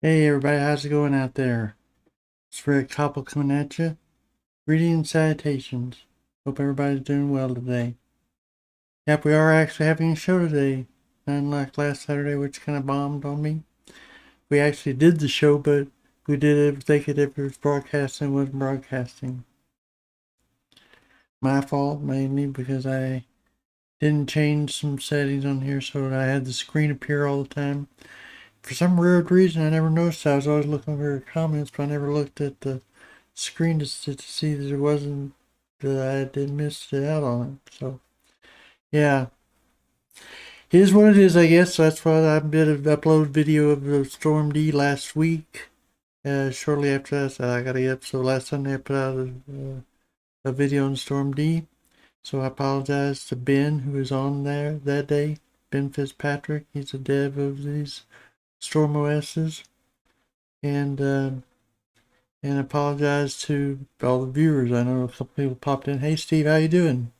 Hey everybody, how's it going out there? It's Rick Koppel coming at you. Greetings and salutations. Hope everybody's doing well today. Yep, we are actually having a show today. Unlike last Saturday, which kind of bombed on me. We actually did the show, but we did it thinking if it was broadcasting, it wasn't broadcasting. My fault, mainly because I didn't change some settings on here so that I had the screen appear all the time. For some weird reason, I never noticed. I was always looking for comments, but I never looked at the screen to see that it wasn't that I didn't miss it out on it. So yeah, it is what it is, I guess. So that's why I did an upload video of the Storm D last week. Shortly after that, I got to up. So last Sunday I put out a video on Storm D. So I apologize to Ben who was on there that day. Ben Fitzpatrick, he's a dev of these StormOSs, and apologize to all the viewers. I know a couple people popped in. Hey Steve, how you doing?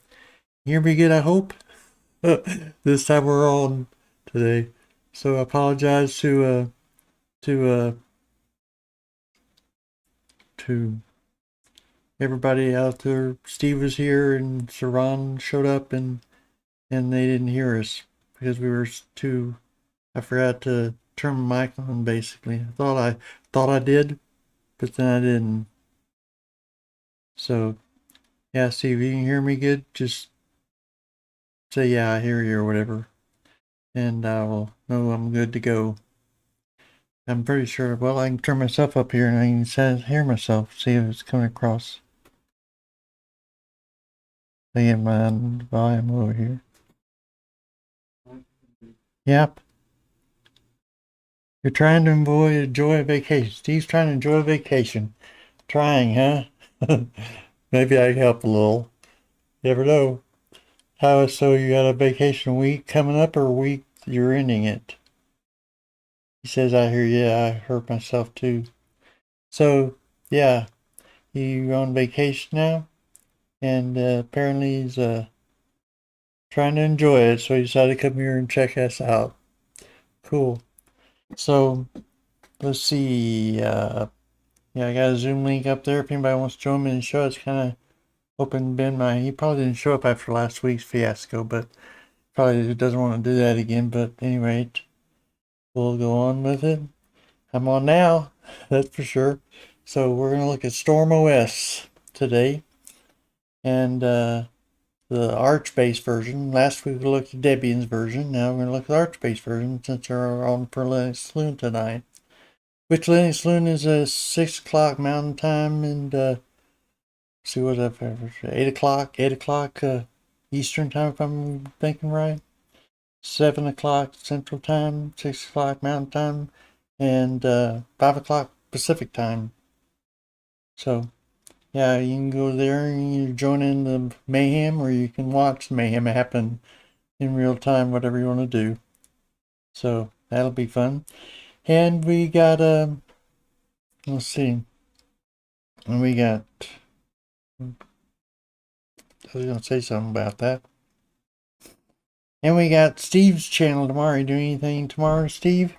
You hear me good, I hope? This time we're on today. So I apologize to to everybody out there. Steve was here and Saran showed up and they didn't hear us because we were too I forgot to turn my mic on basically. I thought I did, but then I didn't. So yeah, Steve, you can hear me good? Just say yeah, I hear you or whatever. And I will know I'm good to go. I'm pretty sure. Well, I can turn myself up here and I can hear myself, see if it's coming across. I get my volume over here. Yep. You're trying to enjoy a vacation. Steve's trying to enjoy a vacation. Trying, huh? Maybe I can help a little. You never know. So you got a vacation week coming up or a week you're ending it? He says, I hear you. I heard myself too. So, yeah, you on vacation now? And apparently he's trying to enjoy it, so he decided to come here and check us out. Cool. So let's see. Yeah, I got a Zoom link up there. If anybody wants to join me in the show, it's kind of open. He probably didn't show up after last week's fiasco, but probably doesn't want to do that again. But at any rate, we'll go on with it. I'm on now, that's for sure. So we're gonna look at StormOS today, and the Arch-based version. Last week we looked at Debian's version. Now we're going to look at the Arch-based version since they're on for Linux Saloon tonight. Which Linux Saloon is 6 o'clock Mountain Time and see what's up 8 o'clock Eastern Time if I'm thinking right. 7 o'clock Central Time, 6 o'clock Mountain Time, and 5 o'clock Pacific Time. So yeah, you can go there and you join in the mayhem, or you can watch the mayhem happen in real time, whatever you want to do. So that'll be fun. And we got let's see. And we got I was gonna say something about that. And we got Steve's channel tomorrow. You doing anything tomorrow, Steve?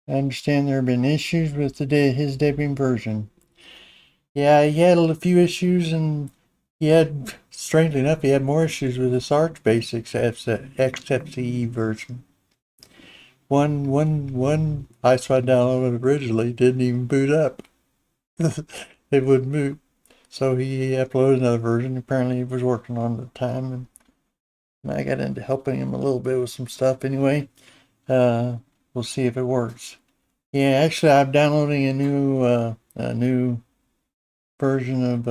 I understand there have been issues with his Debian version. Yeah, he had a few issues, and strangely enough, he had more issues with his Arch Basics XFCE version. One ISO I downloaded originally didn't even boot up. It wouldn't boot. So he uploaded another version. Apparently he was working on it at the time, and I got into helping him a little bit with some stuff anyway. We'll see if it works. Yeah, actually I'm downloading a new version of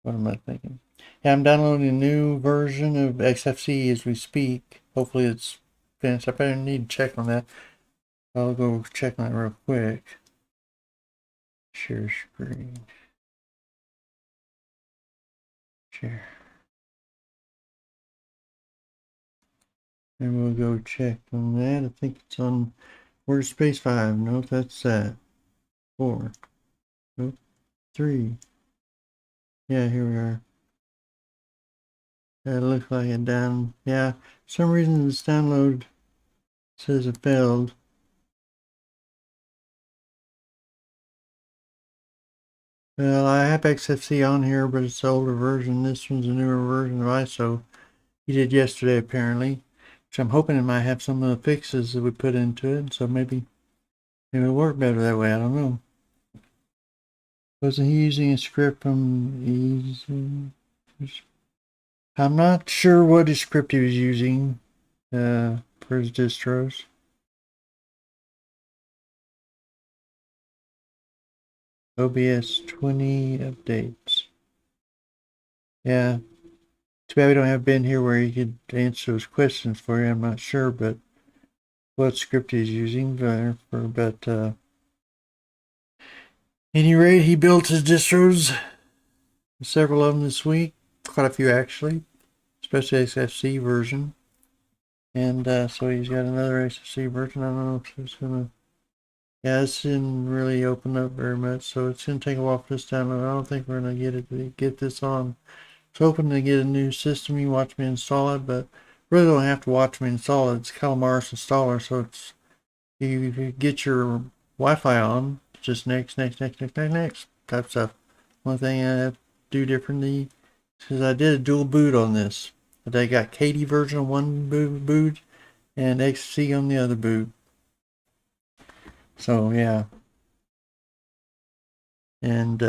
what am I thinking? Yeah, I'm downloading a new version of XFCE as we speak. Hopefully it's finished. I better need to check on that. I'll go check on it real quick. Share screen. Share. And we'll go check on that. I think it's on Workspace 5. Nope, that's that. 4. Nope. 3. Yeah, here we are. That looks like it down. Yeah, for some reason this download Says it failed. Well, I have XFC on here, but it's the older version. This one's a newer version of ISO. He did yesterday, apparently. Which I'm hoping it might have some of the fixes that we put into it. So maybe it'll work better that way. I don't know. Wasn't he using a script from Easy? I'm not sure what his script he was using for his distros. OBS 20 updates. Yeah. Too bad we don't have Ben here where he could answer those questions for you. I'm not sure, but what script he's using. But any rate, he built his distros. Several of them this week. Quite a few actually. Especially XFC version. And so he's got another XFC version. I don't know if it's gonna. Yeah, this didn't really open up very much, so it's gonna take a while for this time. I don't think we're gonna get this on. It's hoping to get a new system. You watch me install it, but really don't have to watch me install it. It's CalMars installer, so it's you get your Wi-Fi on, just next type stuff. One thing I have to do differently is I did a dual boot on this. But I got KD version on one boot and XC on the other boot. So yeah, and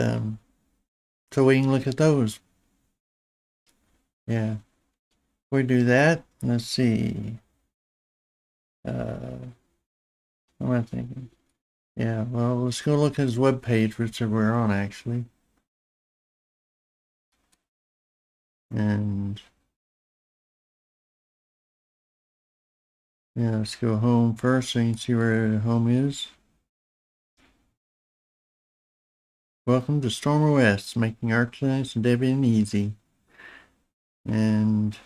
so we can look at those. Yeah, we do that. Let's see. What am I thinking? Yeah, well, let's go look at his web page, which we're on actually. And yeah, let's go home first so you can see where home is. Welcome to StormOS, making Arch Linux and Debian easy. And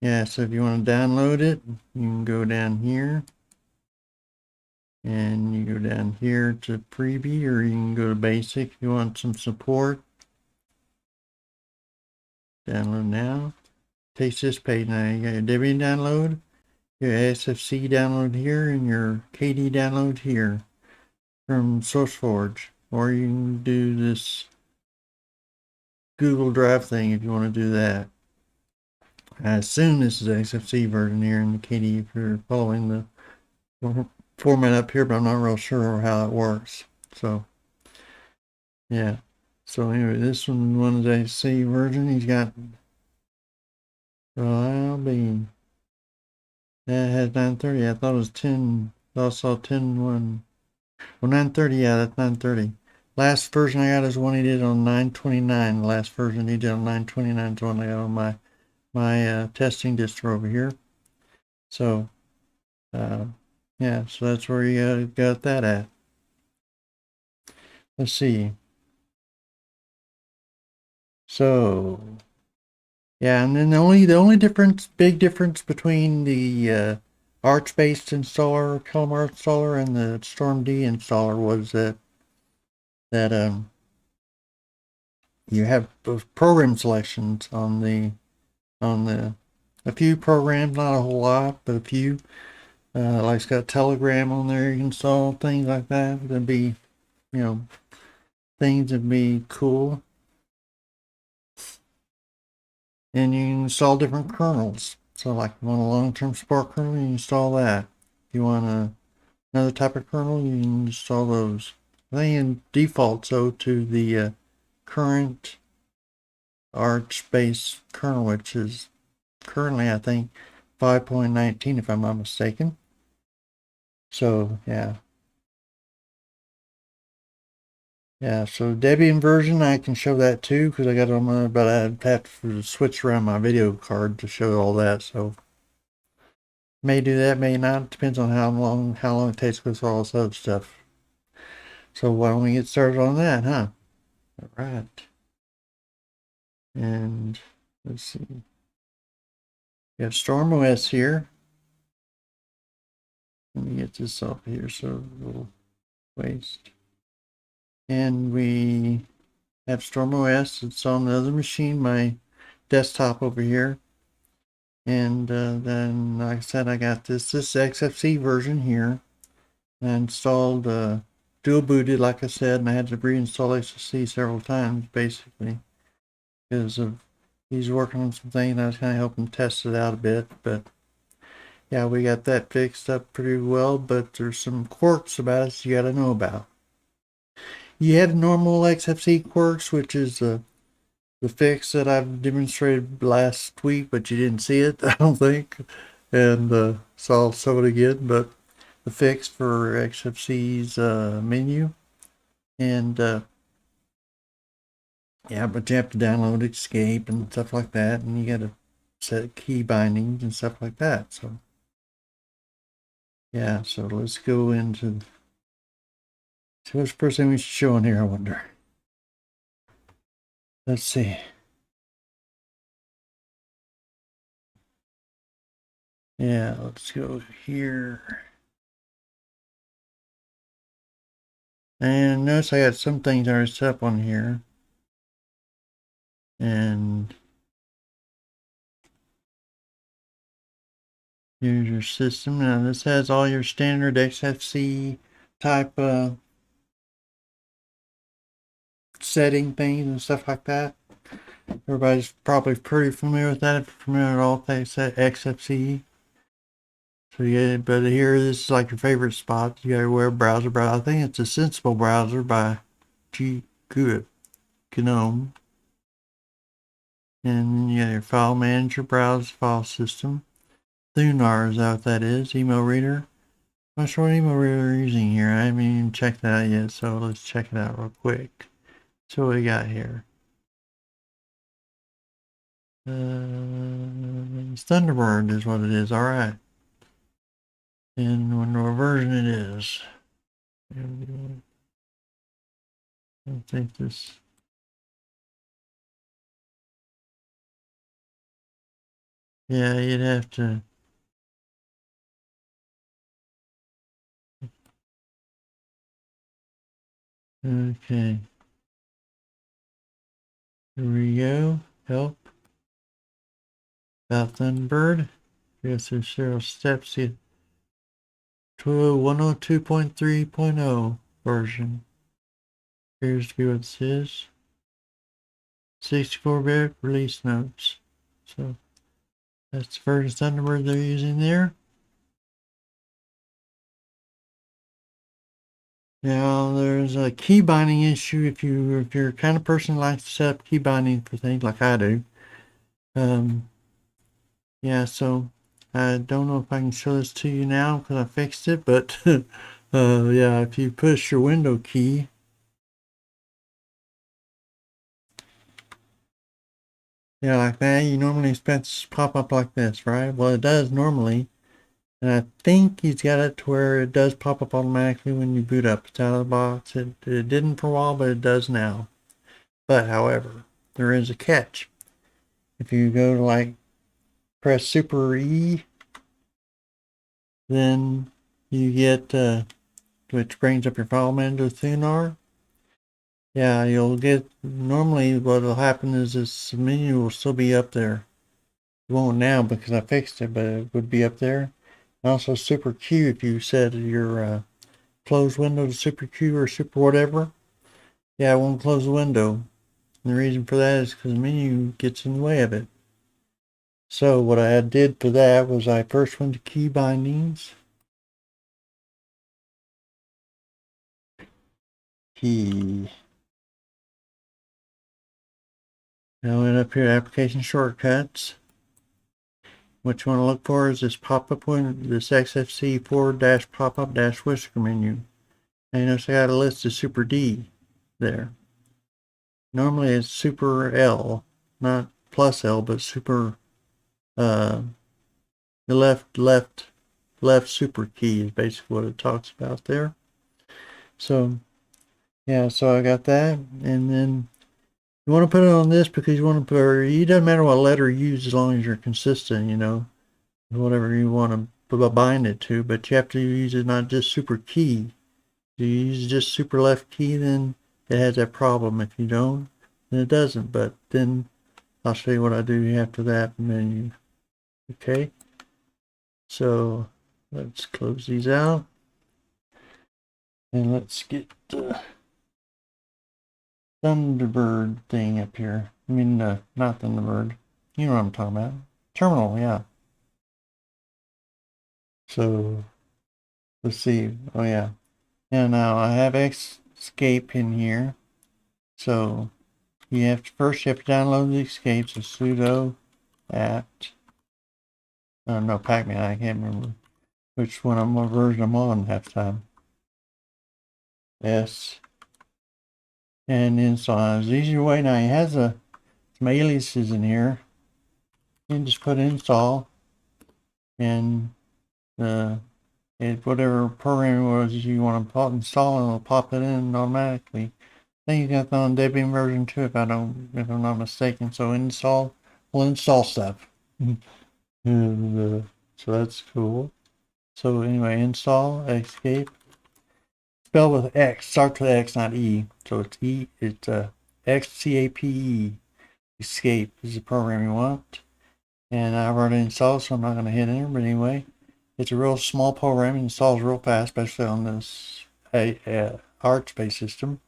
yeah, so if you want to download it, you can go down here. And you go down here to freebie, or you can go to basic if you want some support. Download now. Takes this page now. You got your Debian download, your SFC download here, and your KD download here from SourceForge. Or you can do this Google Drive thing if you want to do that. I assume this is the XFC version here in the KD if you're following the format up here, but I'm not real sure how it works. So, yeah. So anyway, this one is XFC version. He's got, well, that has 930. I thought it was 10. I saw 10.1. Well, 930. Yeah, that's 930. Last version I got is one he did on 929. The last version he did on 929 is one I got on my testing distro over here. So, yeah, so that's where you got that at. Let's see. So, yeah, and then the only big difference between the Arch-based installer, CalMars installer, and the StormD installer was that you have both program selections on a few programs, not a whole lot, but a few. Like it's got Telegram on there, you can install things like that. That'd be, things that'd be cool. And you can install different kernels. So like if you want a long-term support kernel, you can install that. If you want another type of kernel, you can install those. I think in default so to the current Arch-based kernel, which is currently I think 5.19 if I'm not mistaken. So yeah. Yeah, so Debian version, I can show that too because I got it on my, but I'd have to switch around my video card to show all that. So may do that, may not. Depends on how long it takes with all this other stuff. So why don't we get started on that, huh? All right. And let's see. We have StormOS here. Let me get this off here so it'll waste. And we have StormOS. It's on the other machine, my desktop over here. And then, like I said, I got this XFC version here. I installed, dual booted, like I said, and I had to reinstall XFC several times, basically, because of he's working on some things. I was kind of helping test it out a bit, but yeah, we got that fixed up pretty well. But there's some quirks about it you got to know about. You had normal XFC quirks, which is the fix that I've demonstrated last week, but you didn't see it, I don't think, and so I'll show it again. But the fix for XFC's menu, and yeah, but you have to download Escape and stuff like that, and you got to set key bindings and stuff like that. So yeah, so let's go into. So what's the first thing we should show on here, I wonder? Let's see. Yeah, let's go here. And notice I got some things already set up on here. And here's your system. Now this has all your standard XFC type setting things and stuff like that. Everybody's probably pretty familiar with that if you're familiar with all things XFCE. So yeah, but here this is like your favorite spot. You got your web browser, I think it's a Sensible browser by goof. GNOME. And then you got your file manager, browse file system. Thunar is that what that is? Email reader. I'm not sure what email reader we're using here. I haven't even checked that out yet, so let's check it out real quick. So what we got here? Thunderbird is what it is. All right. And what version it is. I think this. Yeah, you'd have to. Okay. Here we go. Help. About Thunderbird. Yes, there's several steps here. 102.3.0 version. Appears to be what this is. 64-bit release notes. So that's the version Thunderbird they're using there. Now there's a key binding issue if you're the kind of person who likes to set up key binding for things like I do. Yeah, so I don't know if I can show this to you now because I fixed it, but yeah, if you push your window key, yeah, like that, you normally expect it to pop up like this, right? Well, it does normally, and I think he's got it to where it does pop up automatically when you boot up. It's out of the box. It didn't for a while, but it does now. But however, there is a catch. If you go to like press Super E, then you get which brings up your file manager Thunar. Yeah, you'll get normally what'll happen is this menu will still be up there. It won't now because I fixed it, but it would be up there. And also Super Q if you set your close window to Super Q or Super whatever. Yeah, it won't close the window. And the reason for that is because the menu gets in the way of it. So what I did for that was I first went to key bindings. Key. Now I went up here, application shortcuts. What you want to look for is this pop-up window, this XFC / pop-up - whisker menu. And you notice I got a list of Super D there. Normally it's Super L, not plus L, but Super, the left super key is basically what it talks about there. So, yeah, so I got that. And then you want to put it on this because you want to put, it doesn't matter what letter you use as long as you're consistent, you know, whatever you want to bind it to, but you have to use it not just super key. If you use just super left key, then it has that problem. If you don't, then it doesn't. But then I'll show you what I do after that menu. Okay, so let's close these out and let's get the Thunderbird thing up here. I mean, not Thunderbird. You know what I'm talking about. Terminal, yeah. So let's see. Oh yeah. Yeah, now I have escape in here. So you have to first download the escape. So sudo apt. No, Pac-Man. I can't remember which one I'm what version I'm on half the time. S and install. It's easier way now. He has some aliases in here. You can just put install and whatever program it was you want to install, and it'll pop it in automatically. I think you got that on Debian version 2 if I'm not mistaken. So we'll install stuff. And, so that's cool. So anyway, install escape. Spell with X, starts with X, not E. So it's XCAPE. Escape is the program you want. And I've already installed, so I'm not going to hit enter. But anyway, it's a real small program. It installs real fast, especially on this Arch-based system.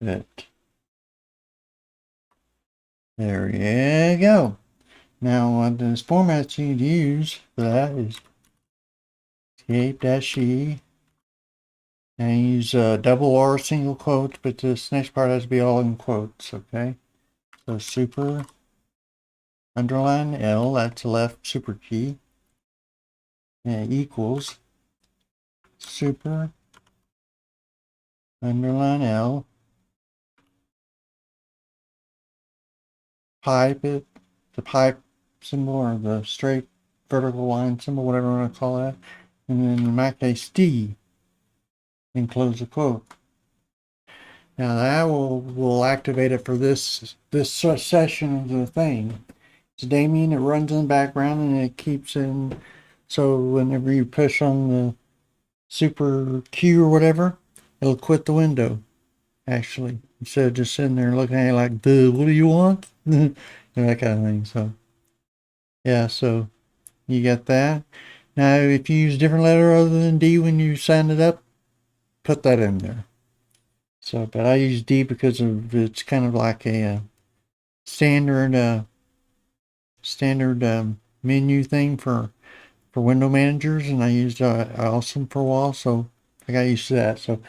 There you go. Now, the formats you'd use for that is escape-e, and use double or single quotes, but this next part has to be all in quotes, okay? So super underline L, that's the left super key, and equals super underline L, pipe it, the pipe symbol or the straight vertical line symbol, whatever you want to call that, and then in my case D, and close the quote. Now that will activate it for this session of the thing. It's daemon, it runs in the background and it keeps in, so whenever you push on the super Q or whatever, it'll quit the window, actually, instead of just sitting there looking at it like, what do you want? That kind of thing. So yeah, so you got that. Now if you use a different letter other than D when you sign it up, put that in there. So, but I use D because of it's kind of like a standard menu thing for window managers, and I used Awesome for a while, so I got used to that. So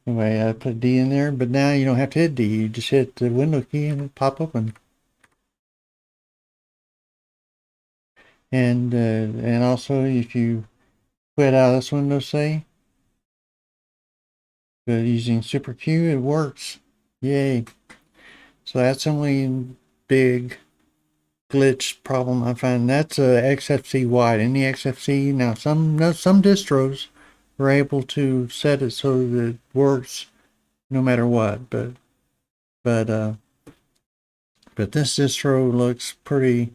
anyway, I put D in there, but now you don't have to hit D. You just hit the window key and it pop open. And also if you quit out of this window, say, but using Super Q, it works. Yay! So that's the only big glitch problem I find. That's XFC wide. Any XFC now, some distros are able to set it so that it works no matter what. But this distro looks pretty.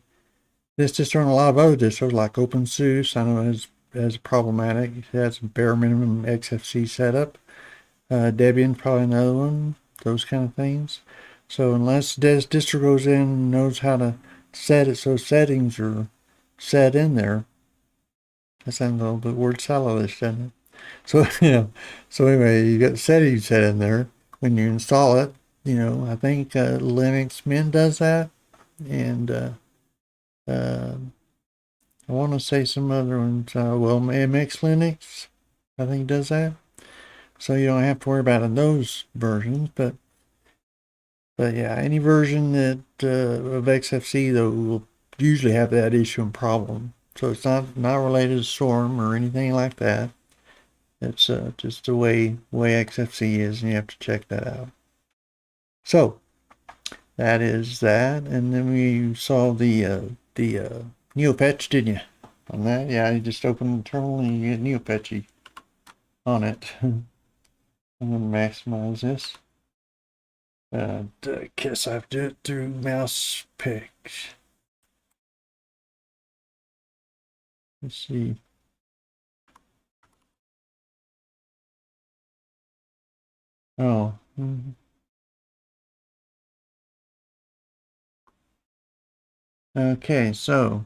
This distro and a lot of other distros like OpenSUSE, I know is problematic. It has a bare minimum XFC setup. Debian probably another one. Those kind of things. So unless this distro goes in and knows how to set it so settings are set in there, that sounds a little bit word salad-ish, doesn't it? So so anyway, you got settings set in there when you install it. I think Linux Mint does that, and I want to say some other ones. Well, MX Linux, I think does that. So you don't have to worry about in those versions, but yeah, any version that of XFC though will usually have that issue and problem. So it's not related to Storm or anything like that. It's just the way XFC is, and you have to check that out. So that is that, and then we saw the Neopetch, didn't you? On that, yeah, you just open the terminal and you get Neopetchy on it. I'm gonna maximize this. I guess I have to do it through mouse picks. Let's see. Oh. Okay, so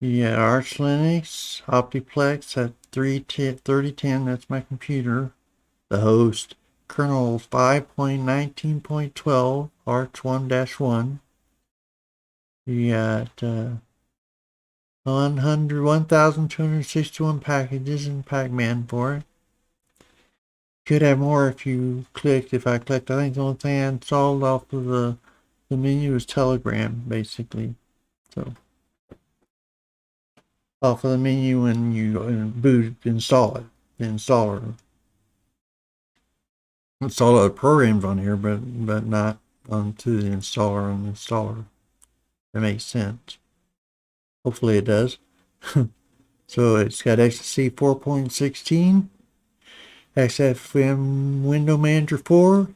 yeah, Arch Linux, Optiplex at 3010, that's my computer. The host, kernel 5.19.12, Arch 1-1. You got 1,261 packages in Pac-Man for it. Could have more if you clicked. If I clicked, I think the only thing I installed off of the menu is Telegram, basically. So off of the menu when you boot, install it, the installer. Install other programs on here, but not onto the installer on the installer. That makes sense. Hopefully it does. So it's got XFC 4.16, XFM Window Manager 4,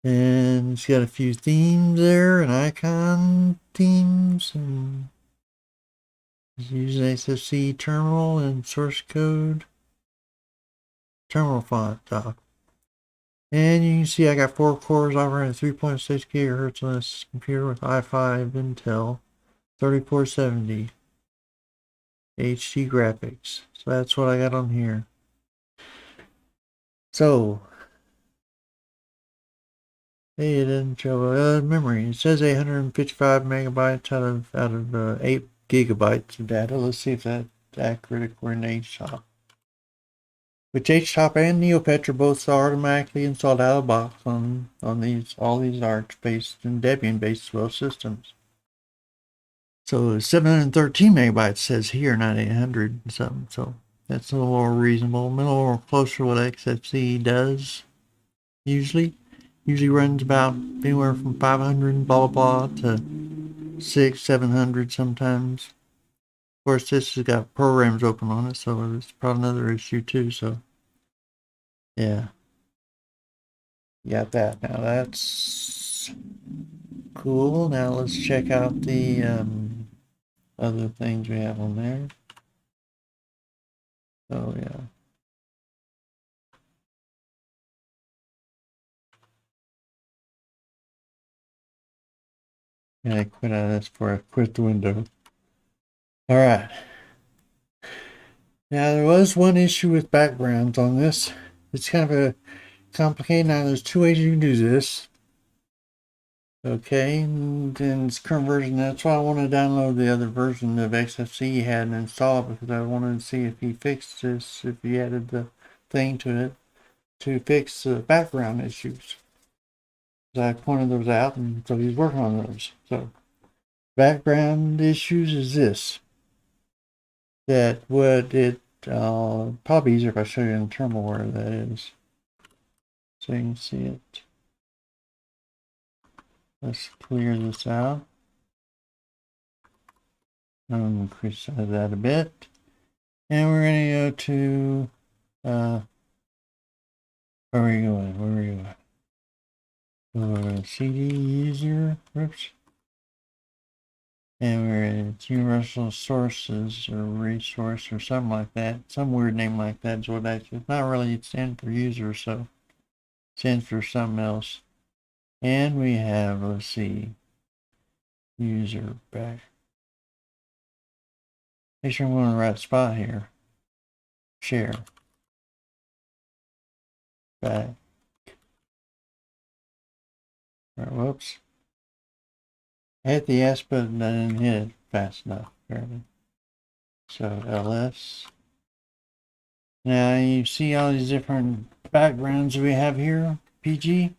and it's got a few themes there, and icon themes, and it's using XFC terminal and source code. Terminal font doc. And you can see I got 4 cores operating at 3.6 gigahertz on this computer with i5 Intel 3470 HD graphics. So that's what I got on here. So, hey, it didn't show memory. It says 855 megabytes out of 8 gigabytes of data. Let's see if that's accurate according to HTOP. Which HTOP and Neopet are both automatically installed out of the box on all these Arch-based and Debian-based as well systems. So 713 megabytes says here, not 800 and something. So that's a little more reasonable, a little more closer to what XFC does usually. Usually runs about anywhere from 500 blah blah blah to 600-700 sometimes. Of course, this has got programs open on it, so it's probably another issue too. So yeah, you got that. Now that's cool. Now let's check out the other things we have on there. Oh yeah. Yeah, I quit out of this before I quit the window. All right. Now there was one issue with backgrounds on this. It's kind of a complicated. Now there's 2 ways you can do this. Okay, and then it's current version. That's why I want to download the other version of XFC he had and install it, because I wanted to see if he fixed this, if he added the thing to it to fix the background issues. So I pointed those out, and so he's working on those. So background issues is this. That what it probably easier if I show you in the terminal where that is, so you can see it. Let's clear this out. I'm increase that a bit, and we're going to go to where are we going? Where are we going? Go CD user. Oops. And we're in universal sources or resource or something like that. Some weird name like that is what that is. Not really, it stands for user, so it stands for something else. And we have, let's see, user back. Make sure I'm going to the right spot here. Share. Back. All right, whoops. I hit the S button, I didn't hit it fast enough, apparently. So ls. Now you see all these different backgrounds we have here, PG.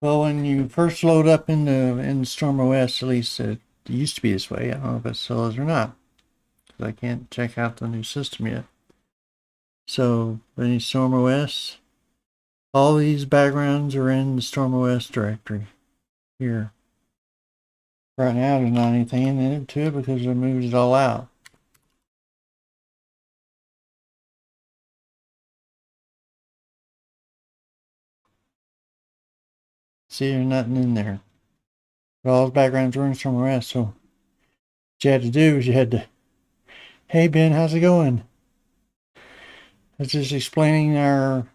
Well, when you first load up in StormOS, at least it used to be this way. I don't know if it still is or not, because I can't check out the new system yet. So, in StormOS, all these backgrounds are in the StormOS directory here. Right now, there's not anything in it to it because I moved it all out. See, there's nothing in there. But all those backgrounds were in StormOS, so what you had to do is you had to, hey Ben, how's it going? That's just explaining our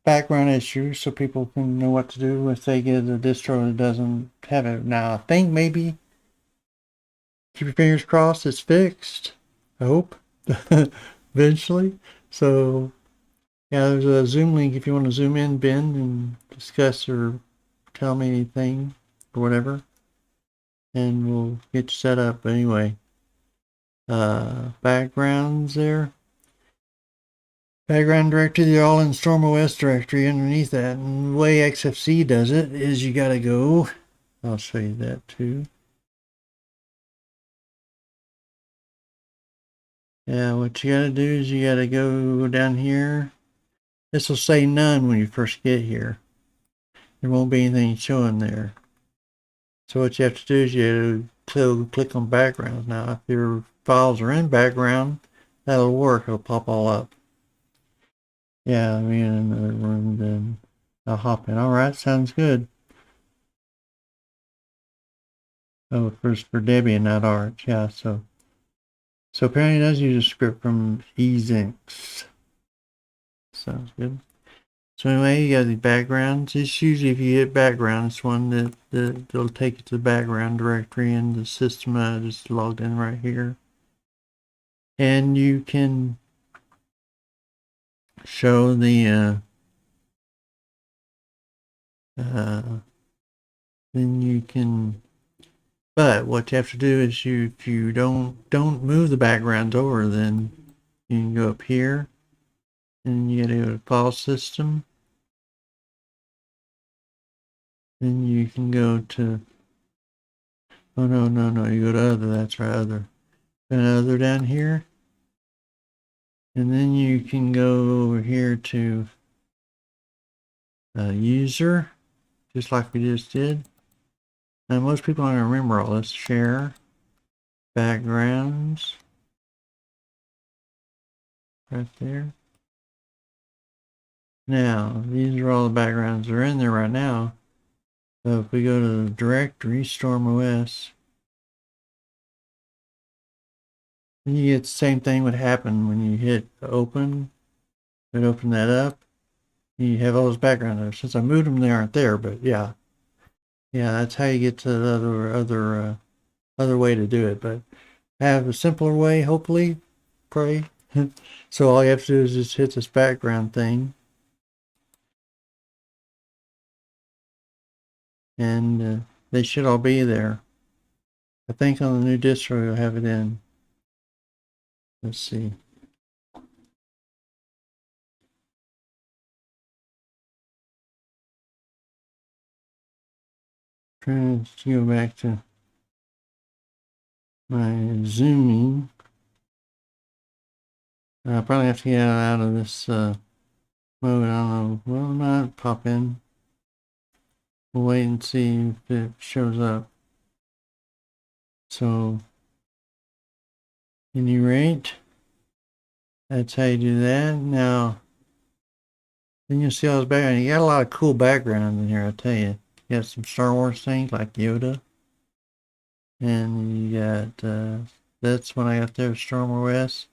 background issues so people can know what to do if they get a distro that doesn't have it. Now, I think maybe, keep your fingers crossed, it's fixed. I hope. Eventually. So, yeah, there's a Zoom link if you want to zoom in, Ben, and discuss or tell me anything or whatever. And we'll get you set up. But anyway, backgrounds there. Background directory, they're all in StormOS directory underneath that. And the way XFC does it is you gotta go, I'll show you that too. Yeah, what you gotta do is you gotta go down here. This will say none when you first get here. There won't be anything showing there. So what you have to do is you click on backgrounds. Now, if your files are in background, that'll work. It'll pop all up. Yeah, I'm in another room, then I'll hop in. All right, sounds good. Oh, first for Debian, not Arch. Yeah, so apparently it does use a script from Ezinx. Sounds good. So anyway, you got the backgrounds. It's usually if you hit background, it's one that'll take you to the background directory in the system. I just logged in right here. And you can show the then you can, but what you have to do is if you don't move the background over, then you can go up here and you gotta go to file system. Then you can go to, oh no, you go to other, that's right, other. And other down here. And then you can go over here to user, just like we just did. Now most people aren't gonna remember all this. Share, backgrounds, right there. Now, these are all the backgrounds that are in there right now. So if we go to the directory, StormOS, then you get the same thing would happen when you hit open. It open that up. You have all those backgrounds there. Since I moved them, they aren't there, but yeah. Yeah, that's how you get to the other way to do it. But have a simpler way, hopefully, pray. So all you have to do is just hit this background thing. And they should all be there. I think on the new distro you'll have it in. Let's see. Trying to go back to my zooming. I'll probably have to get out of this mode. I don't know. Well, it might pop in. We'll wait and see if it shows up. So, any rate, that's how you do that. Now, then you'll see all those backgrounds. You got a lot of cool backgrounds in here, I tell you. You got some Star Wars things like Yoda. And you got, that's what I got there, StormOS.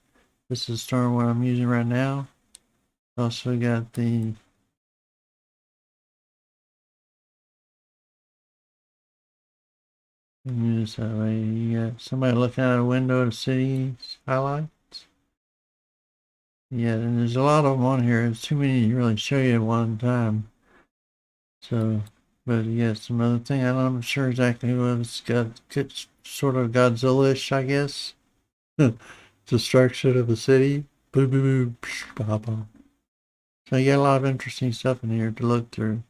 This is Storm what I'm using right now. Also got the use that way. You got somebody looking out a window to see highlights. Yeah, and there's a lot of them on here. There's too many to really show you at one time. So, but you got some other thing. I'm not sure exactly what it's got. It's sort of Godzilla-ish, I guess. Destruction of the city. Boo boo boo. Psh, bah, bah. So you got a lot of interesting stuff in here to look through.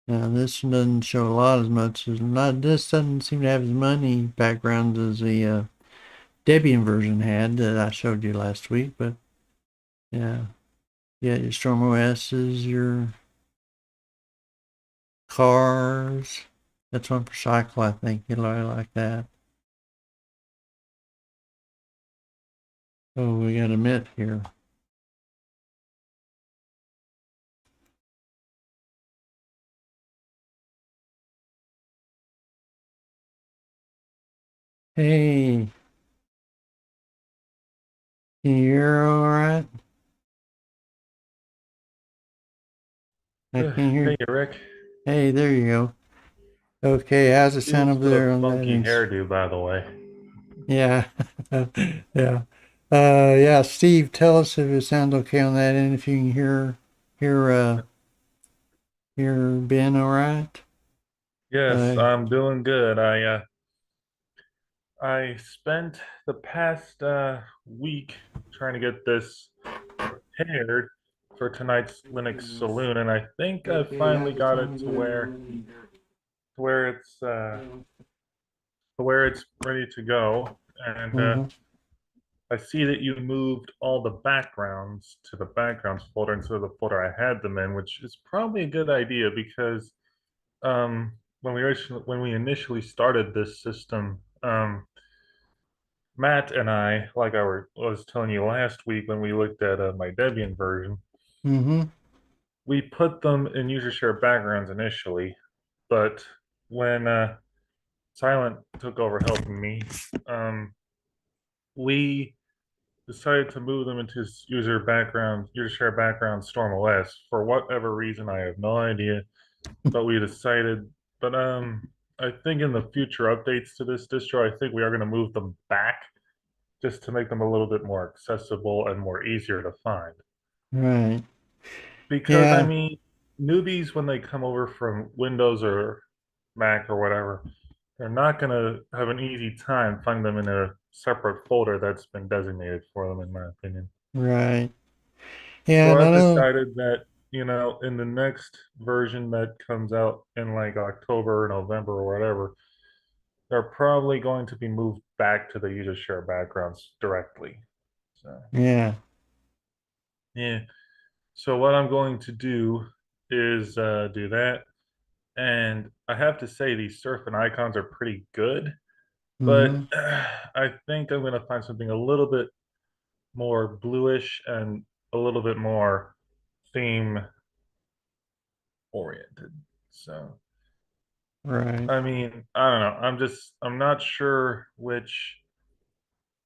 Now this one doesn't show a lot as much as not. This doesn't seem to have as many backgrounds as the Debian version had that I showed you last week. But yeah, your StormOS is your cars. That's one for cycle, I think. You like that. Oh, we got a Mint here. Hey, can you hear all right? I can't hear. Hey, Rick. Hey, there you go. Okay, how's it You sound over got a there on that funky end? hairdo, by the way. Yeah, yeah, yeah. Steve, tell us if it sounds okay on that end. If you can hear, hear Ben, all right? Yes, Uh, I'm doing good. I spent the past week trying to get this prepared for tonight's Linux Saloon, and I think I okay, finally how's it got sound it over there on to where it's ready to go. And that end? I see that you moved all the backgrounds to the backgrounds folder instead of the folder I had them in, which is probably a good idea because when we initially started this system, Matt and I, like was telling you last week when we looked at my Debian version, Mm-hmm. we put them in user share backgrounds initially, but when Silent took over helping me, we decided to move them into user share background StormOS for whatever reason. I have no idea, but we decided. But I think in the future updates to this distro, I think we are going to move them back just to make them a little bit more accessible and more easier to find. Right. Because I Yeah. mean, newbies when they come over from Windows or Mac or whatever, they're not going to have an easy time finding them in a separate folder that's been designated for them, in my opinion. Right. Yeah, So and I I've know. decided that, in the next version that comes out in like October or November or whatever, they're probably going to be moved back to the user share backgrounds directly. So, Yeah. yeah. So what I'm going to do is do that. And I have to say these surf and icons are pretty good, but Mm-hmm. I think I'm going to find something a little bit more bluish and a little bit more theme oriented. So Right. I mean, I don't know. I'm not sure which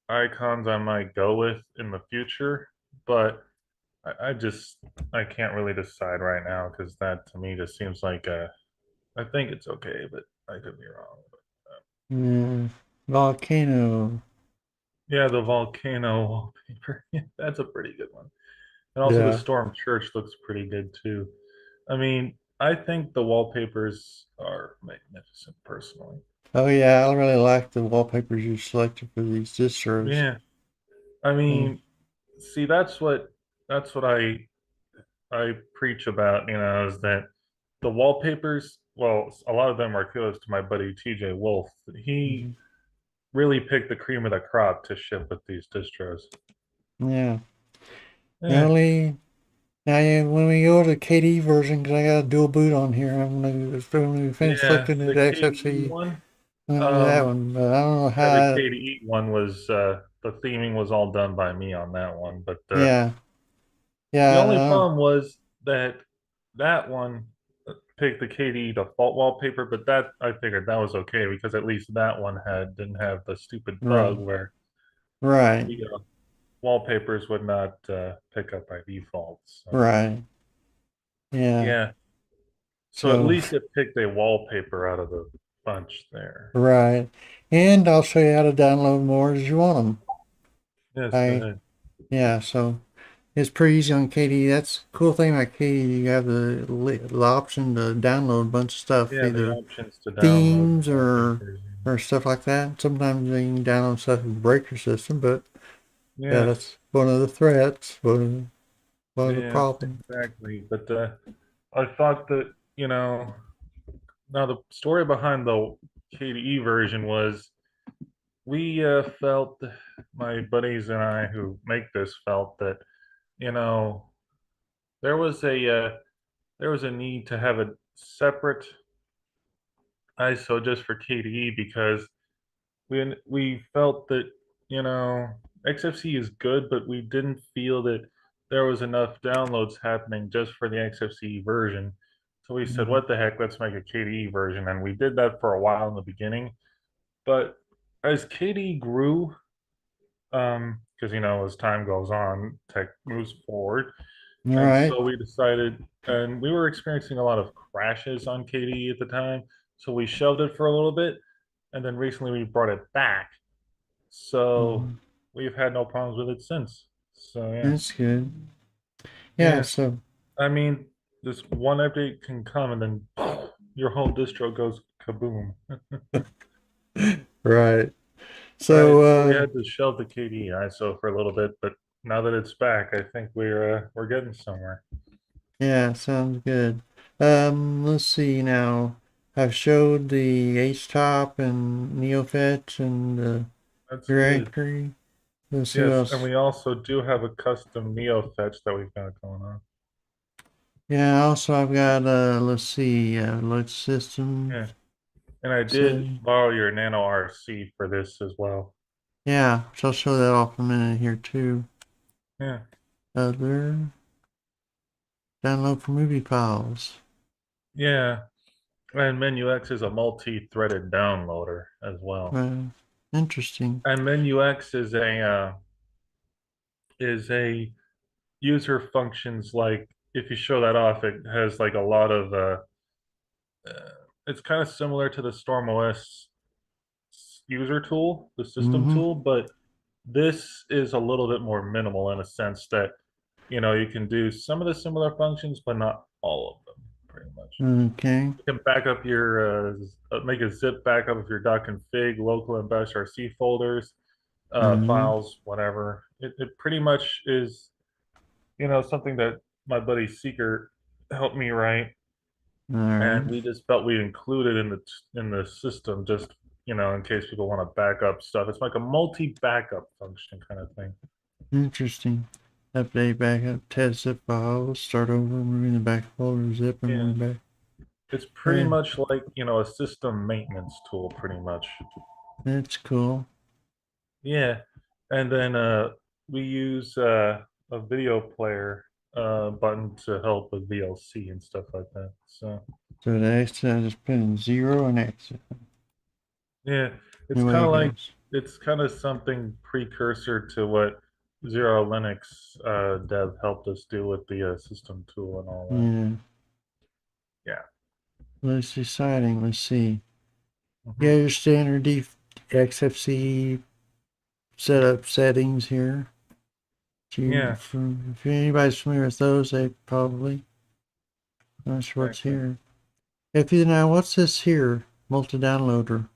icons I might go with in the future, but I just I can't really decide right now because that to me just seems like I think it's okay, but I could be wrong. But, Yeah. Volcano. yeah, the volcano wallpaper, that's a pretty good one. And also the Yeah. storm church looks pretty good too. I mean, I think the wallpapers are magnificent personally. Oh yeah, I really like the wallpapers you selected for these distros. Yeah. I Mm, mean, see, that's what I preach about, is that the wallpapers, well, a lot of them are kudos to my buddy TJ Wolf. He mhm. really picked the cream of the crop to ship with these distros. Yeah. The Yeah, only now yeah, when we go to the KDE version, because I got a dual boot on here, I'm gonna finish yeah, selecting the the KDE XFC. one. I'm gonna do that Um, one, but I don't know yeah, the how. KDE one was the theming was all done by me on that one, but Yeah. the only Yeah. problem was that that one picked the KDE default wallpaper, but that I figured that was okay because at least that one didn't have the stupid bug Right. where Right. the wallpapers would not pick up by default. So Right. Yeah. yeah, so at So least it picked a wallpaper out of the bunch there. right. And I'll show you how to download more as you want them. Yes, go I ahead. yeah. So. It's pretty easy on KDE. That's the cool thing about KDE. You have the option to download a bunch of stuff, Yeah, the either options to download themes wallpapers. or stuff like that. Sometimes you can download stuff and break your system, but yeah, Yeah, that's one of the threats, one of the yes, problems. exactly. But I thought that, now the story behind the KDE version was we felt, my buddies and I who make this felt that, you know, there was a need to have a separate ISO just for KDE because we felt that, you know, XFC is good, but we didn't feel that there was enough downloads happening just for the XFC version. So we said, Hmm. what the heck, let's make a KDE version. And we did that for a while in the beginning. But as KDE grew, because, as time goes on, tech moves forward, All And right. so we decided, and we were experiencing a lot of crashes on KDE at the time. So we shelved it for a little bit. And then recently we brought it back. So Mhm. we've had no problems with it since. So yeah. That's good. Yeah. Yeah. So I mean, this one update can come and then your whole distro goes kaboom. right. Right. So So we had to shelve the KDE ISO for a little bit, but now that it's back, I think we're getting somewhere. yeah, sounds good. Let's see now. I've showed the H-top and NeoFetch and the That's good. directory. Let's see what Yes, and else. we also do have a custom Neo fetch that we've got going on. Yeah, also I've got let's see, load systems. Yeah. And I did So borrow your Nano RC for this as well. yeah, so I'll show that off in a minute here too. Yeah. Other download for movie files. Yeah. And MenuX is a multi-threaded downloader as well. Interesting. And MenuX is a user functions like if you show that off, it has like a lot of uh it's kind of similar to the StormOS user tool, the system Mm-hmm. tool, but this is a little bit more minimal in a sense that you can do some of the similar functions, but not all of them, pretty much. Okay. You can back up your make a zip backup of your .config, local and bash RC folders, Mm-hmm. files, whatever. It pretty much is something that my buddy Seeker helped me write, All and right. we just felt we'd include it in the system just in case people want to back up stuff. It's like a multi backup function kind of thing. Interesting. Update backup, test zip files, start over, moving the back folder, zip and Yeah, moving back. it's pretty Yeah, much like a system maintenance tool, pretty much. that's cool. Yeah, and then we use a video player button to help with VLC and stuff like that. So So the X, I just put in 0 and X. yeah, it's Anyway kind it of like goes. it's kind of something precursor to what Zero Linux dev helped us do with the system tool and all Yeah. that. Less exciting. Let's see. Yeah. You got your standard XFC setup settings here. Yeah, If anybody's familiar with those, they probably not sure what's exactly. here. If you now, what's this here? Multi-downloader.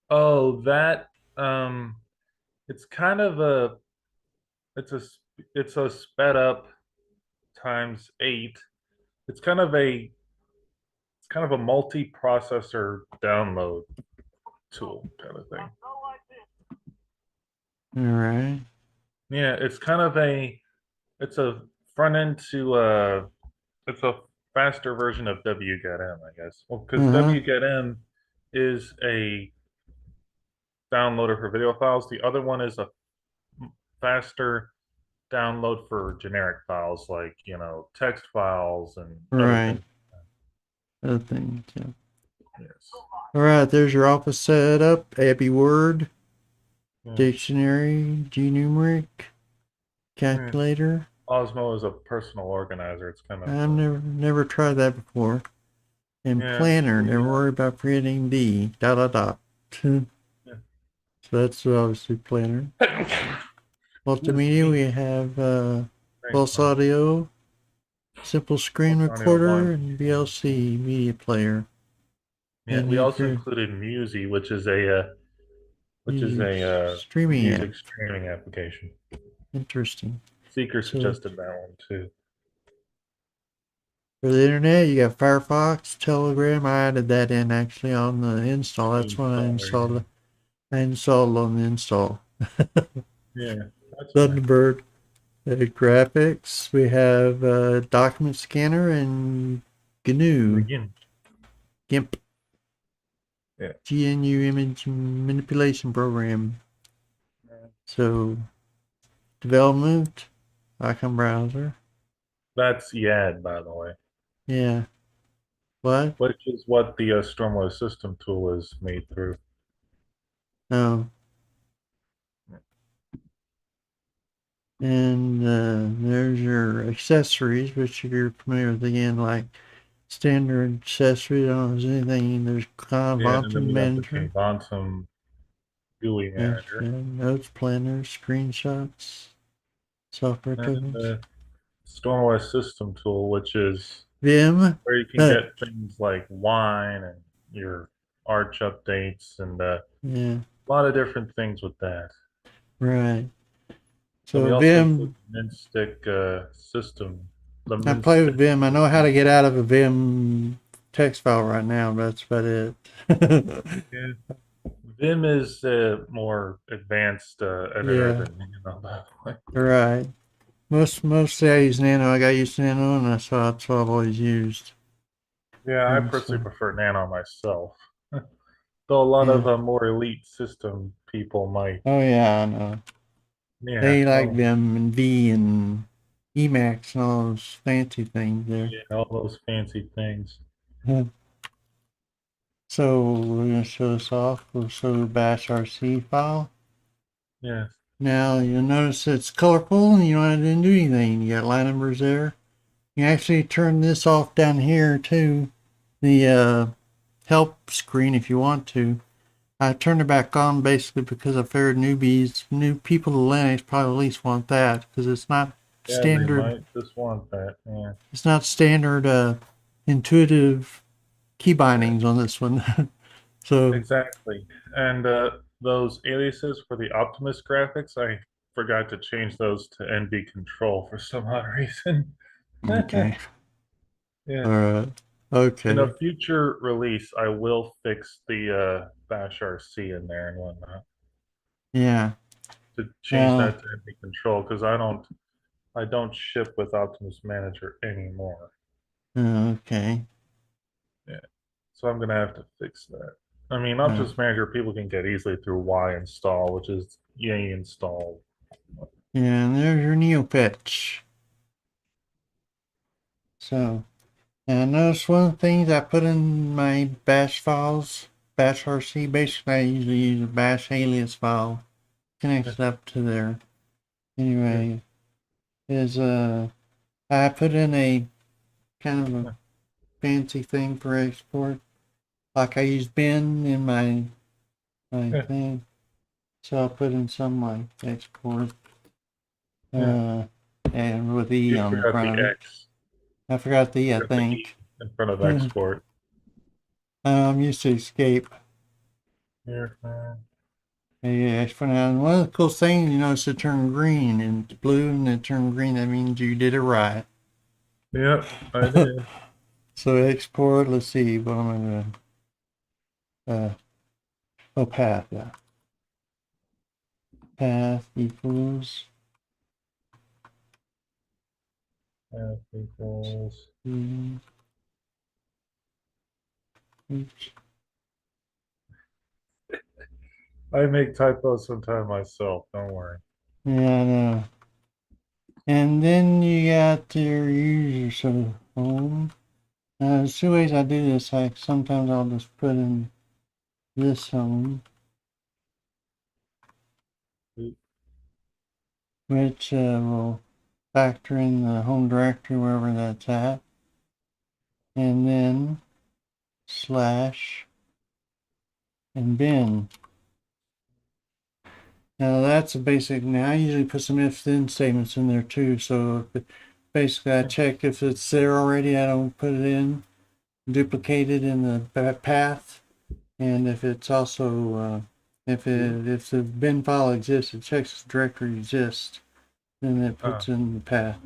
Oh, that it's kind of a it's a it's a sped up times eight. It's kind of a it's kind of a multi-processor download tool kind of thing. All right. Yeah, it's a front end to it's a faster version of wget-m, I guess. Well, because Uh-huh. wget-m is a downloader for video files. The other one is a faster download for generic files like text files and other Right. things. Other things. Yeah. Yes. All right. There's your office setup. Abby Word, Yeah. dictionary, GNumeric, Yeah. calculator. Osmo is a personal organizer. It's kind of I've never tried that before. And yeah. planner. We Never worry about creating D. Dot dot dot. So yeah. that's obviously planner. Excuse Multimedia. me. We have Thanks, Pulse man. Audio, Simple Screen Pulse Audio Recorder, 1. and VLC Media Player. Yeah, And we if also you're included Musi, which is music a streaming app, music streaming application. interesting. Seeker So suggested that one too. for the internet, you got Firefox, Telegram. I added that in actually on the install. That's when I Installer, installed it. I installed on the install. yeah. Yeah, that's nice. Thunderbird. Graphics. We have Document Scanner and GNU. Begin. GIMP. Yeah. GNU Image Manipulation Program. So development, icon browser. That's YAD, by the way, Yeah. What? which is what the StormOS system tool is made through. Oh. And there's your accessories, which you're familiar with again, like standard accessories. I don't know if there's anything. There's Yeah, and then content we got the manager, Kbontum GUI there's manager, notes, planners, screenshots, software and tokens, the StormOS system tool, which is Vim. where you can get things like wine and your Arch updates and a Yeah, lot of different things with that. right. And So we also include Vim, the Minstick system, the I play with Minstick Vim. I know how system. to get out of a Vim text file right now, but that's about it. Yeah. Vim is a more advanced editor Yeah, than by the way. right. Mostly I use Nano. I got used to Nano, and that's what I've always used. Yeah, I And personally so, prefer Nano myself. Though a lot yeah. of more elite system people might, Oh yeah, I know. yeah, They like well, them and V and Emacs and all those fancy things there. yeah, all those fancy things. So we're gonna show this off. We'll show the bash RC file. Yeah, Now you'll notice it's colorful and you don't have to do anything. You got line numbers there. You actually turn this off down here too. The help screen if you want to. I turned it back on basically because I figured new people to Linux probably at least want that because it's not yeah, they standard. might just want that. Yeah, It's not standard intuitive key yeah, bindings on this one. So exactly. And those aliases for the Optimus graphics, I forgot to change those to NB control for some odd reason. okay, Yeah. all right, In a okay, future release, I will fix the bash RC in there and whatnot yeah. to change Now that to NB control because I don't ship with Optimus Manager anymore. okay. Yeah. So I'm gonna have to fix that. I mean, Uh, Optimus Manager people can get easily through Y install, which is yay install. yeah, and there's your Neopetch. So now notice one of the things I put in my bash files, bash RC. Basically, I usually use a bash alias file. Connects Yeah, it up to there. yeah, Anyway, is I put in a kind of a yeah, fancy thing for export. Like I use bin in my yeah, thing. So I'll put in some like export yeah. uh and with E You on the forgot front the of it. X. I forgot the E, I Forgot the E think. in front of export. I'm used to escape. Here, Yeah, for now. And one of the cool things, you notice it turned green and it's blue and it turned green. That means you did it right. yep, I did. So export, let's see, what am I doing? Oh, path, yeah. Path equals, F equals. oops. I make typos sometimes myself. Don't worry. Yeah, I know. And then you got your user, so home. There's two ways I do this. Like sometimes I'll just put in this home, which will factor in the home directory wherever that's at, and then slash and bin. Now that's a basic. Now I usually put some if then statements in there too. So basically I check if it's there already. I don't put it in, duplicate it in the path, and if it's also if the bin file exists, it checks if the directory exists, then it Ah, puts in the path.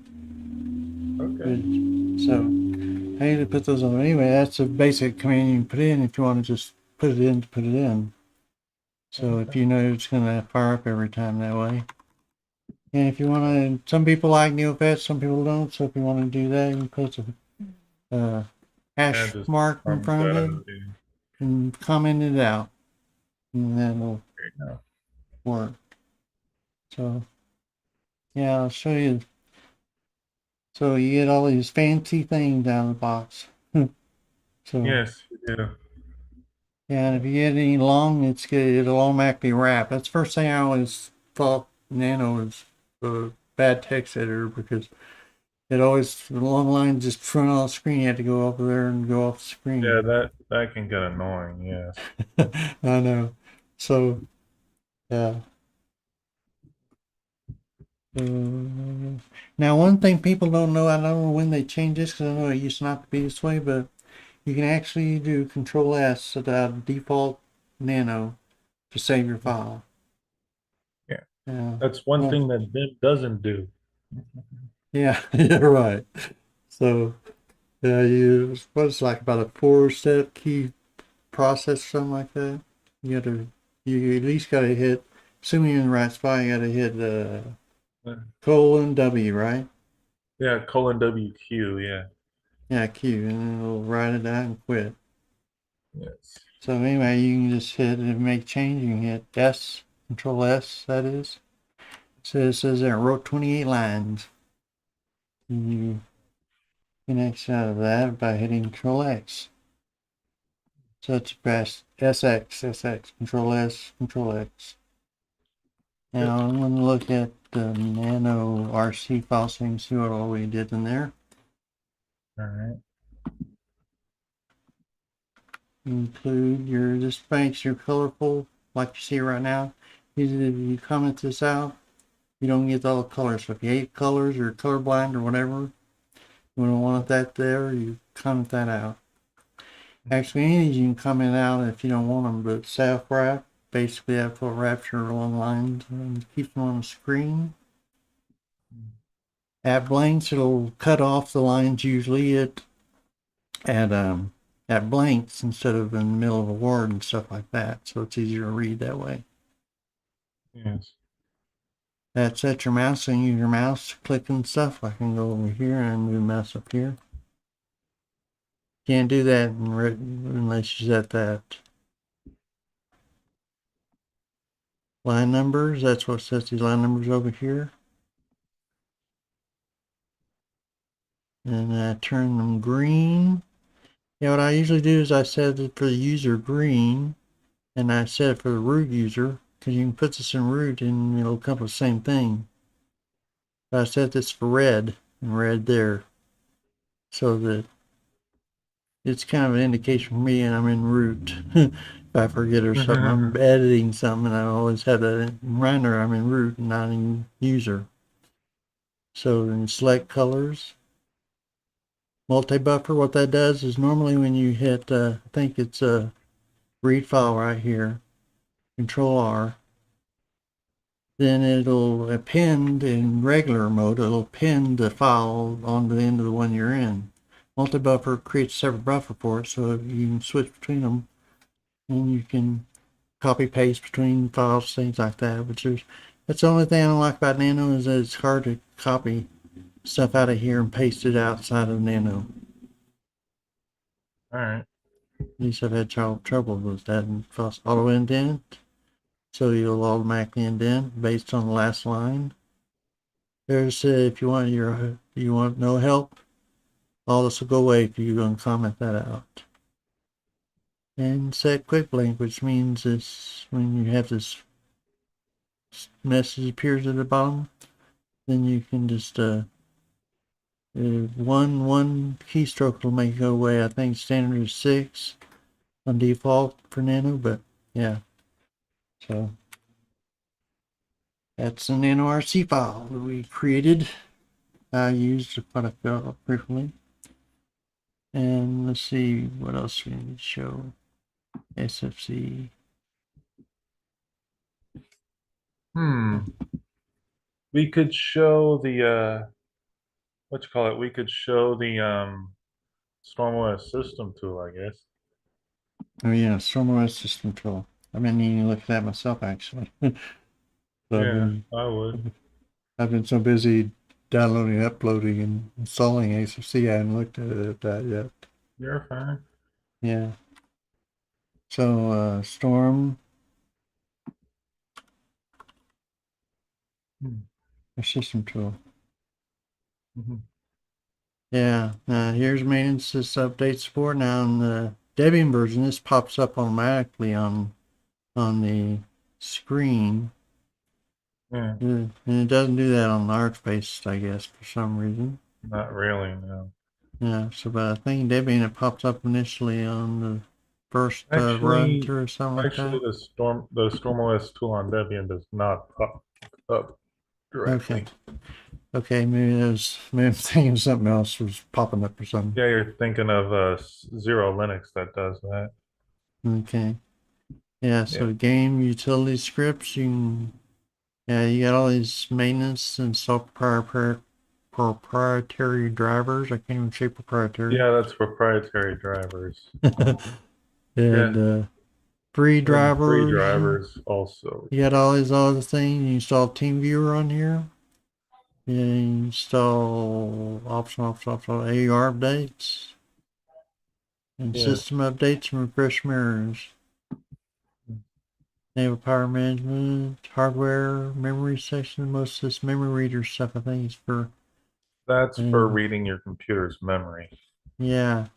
okay. Good. So I usually put those on. Anyway, that's a basic command you can put in if you want to just put it in to put it in. So if Okay. you know it's going to fire up every time that way. And if you want to, some people like Neopets, some people don't. So if you want to do that, you put a And hash just mark in comment front that of it out. Yeah. and comment it out, and that'll There you go. work. So yeah, I'll show you. So you get all these fancy things out of the box. So Yes, you do. yeah, and if you get any long, it'll automatically wrap. That's the first thing I always thought Nano was bad text editor because it always, the long lines just front off the screen. You had to go over there and go off the Yeah, screen. that can get annoying. Yes. I know. So, yeah. Now, one thing people don't know, I don't know when they changed this because I know it used not to be this way, but you can actually do Control S at the default Nano to save your file. Yeah. Yeah. That's one Well, thing that Vim doesn't do. yeah, yeah, right. So, yeah, what's like about a 4-step key process, something like that. You at least gotta hit, assuming you're in the right spot, you gotta hit colon W, right? Yeah, colon WQ. Yeah. Yeah, Q, and then it'll write it out and quit. Yes. So anyway, you can just hit and make change. You can hit S, Control S, that is. So it says there, wrote 28 lines. You can exit out of that by hitting Control X. So it's press SX, SX, Control S, Control X. Yep. Now I'm going to look at the nano RC file so you can see what all we did in there. All right. Include this makes your colorful like you see right now. Usually if you comment this out, you don't get all the colors. So if you hate colors or colorblind or whatever, you don't want that there, you comment that out. Actually, any of these you can comment out if you don't want them, but self-wrap, basically that will wrap your long lines and keep them on the screen. At blanks, it'll cut off the lines usually at at blanks instead of in the middle of a word and stuff like that, so it's easier to read that way. Yes. That's at your mouse, and use your mouse to click and stuff. I can go over here and move mouse up here. Can't do that unless you set that. Line numbers, that's what sets these line numbers over here. And I turn them green. Yeah, what I usually do is I set it for the user green, and I set it for the root user, because you can put this in root and it'll come with the same thing. But I set this for red, and red there, so that it's kind of an indication for me and I'm in root. If I forget or something, I'm editing something, and I always have that reminder I'm in root and not in user. So then select colors. Multi-buffer, what that does is normally when you hit, I think it's a read file right here, Control R, then it'll append in regular mode, it'll append the file on the end of the one you're in. Multi-buffer creates a separate buffer for it, so you can switch between them, and you can copy paste between files, things like that. That's the only thing I don't like about Nano is that it's hard to copy stuff out of here and paste it outside of Nano. All right. At least I've had trouble with that. And auto indent, so you'll automatically indent based on the last line. There's if you want no help, all this will go away if you're going to comment that out. And set quick blink, which means it's when you have this message appears at the bottom, then you can just one keystroke will make it go away. I think standard is 6 on default for Nano, but yeah. So that's an NRC file that we created. I used quite a few frequently. And let's see what else we need to show. SFC. We could show the what you call it? We could show the StormOS system tool, I guess. Oh yeah, StormOS system tool. I've been needing to look at that myself actually. So Yeah, I would. I've been so busy downloading, uploading, and installing SFC, I haven't looked at that yet. You're fine. Yeah. So Storm, a system tool. Mm-hmm. Yeah. Here's maintenance update support. Now in the Debian version, this pops up automatically on the screen. Yeah, And it doesn't do that on the Archbase, I guess, for some reason. not really, no. Yeah, so but I think Debian it pops up initially on the first run Actually, through or something like actually, that. the StormOS tool on Debian does not pop up Okay. directly. Okay, maybe I'm thinking something else was popping up or something. Yeah, you're thinking of Zero Linux that does that. Okay. Yeah, Yeah, so game utility scripts, yeah, you got all these maintenance and proprietary drivers. I can't even say proprietary. yeah, that's proprietary drivers. Yeah, And free and then free drivers. drivers also. You got all these other things. You install TeamViewer on here. You install optional AR updates and Yeah, system updates and refresh mirrors. Enable power management, hardware, memory section. Most of this memory reader stuff I think is for, that's for uh, reading your computer's memory. yeah.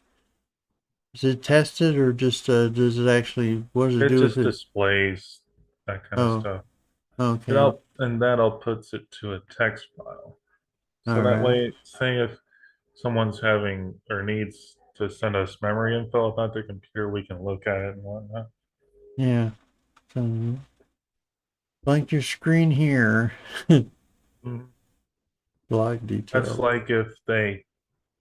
Is it tested or just does it actually? What does it It do with just it? displays that kind of Oh, stuff. okay, And that outputs it to a text file. all So that right, way, say if someone's having or needs to send us memory info about their computer, we can look at it and whatnot. yeah. So blank your screen here. Mhm. Block That's detail. like if they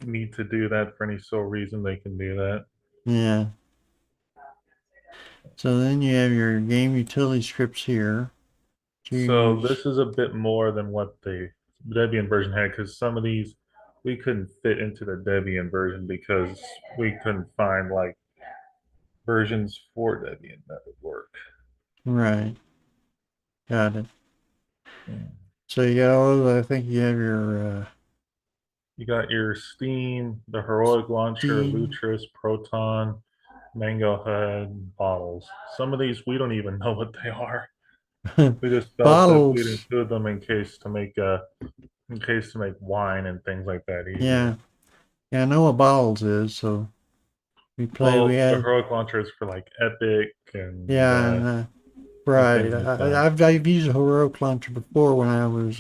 need to do that for any sole reason, they can do that. Yeah. So then you have your game utility scripts here. So Choose this is a bit more than what the Debian version had because some of these we couldn't fit into the Debian version because we couldn't find like versions for Debian that would work. right. Got it. Mm. So you got all those. I think you have your You got your Steam, the Heroic Launcher, Steam Lutris, Proton, Mango Head, bottles. Some of these we don't even know what they are. We just felt that we'd bottles. include them in case to make wine and things like that easier. Yeah. Yeah, I know what bottles is. So we Well, the had, heroic launcher is for like Epic yeah, and right. things like that. I've used a heroic launcher before when I was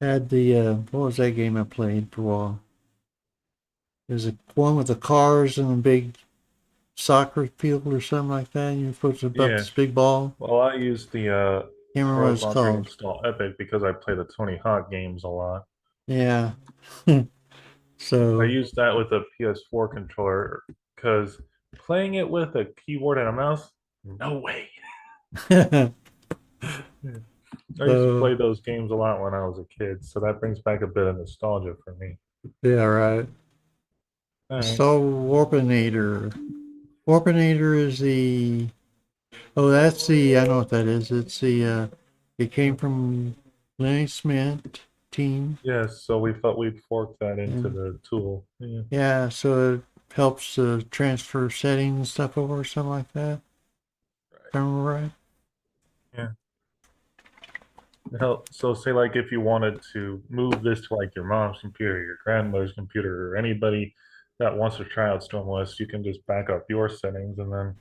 had the what was that game I played for a while? There's a one with the cars and a big soccer field or something like that. And you're supposed to buff Yeah. this big ball. Well, I use the Can't remember what heroic it's launcher to called. install Epic because I play the Tony Hawk games a lot. Yeah. I So use that with a PS4 controller because playing it with a keyboard and a mouse, no way. Yeah. I used to so play those games a lot when I was a kid, so that brings back a bit of nostalgia for me. yeah, right. All right. So Warpinator. Warpinator is the oh that's the I know what that is. It's the it came from Linux Mint team. Yes, so we thought we'd fork that into And the tool. Yeah. yeah, so it helps transfer settings and stuff over or something like that. If I remember right. Yeah. Help. So say like if you wanted to move this to like your mom's computer, your grandmother's computer, or anybody that wants to try out StormOS, you can just back up your settings and then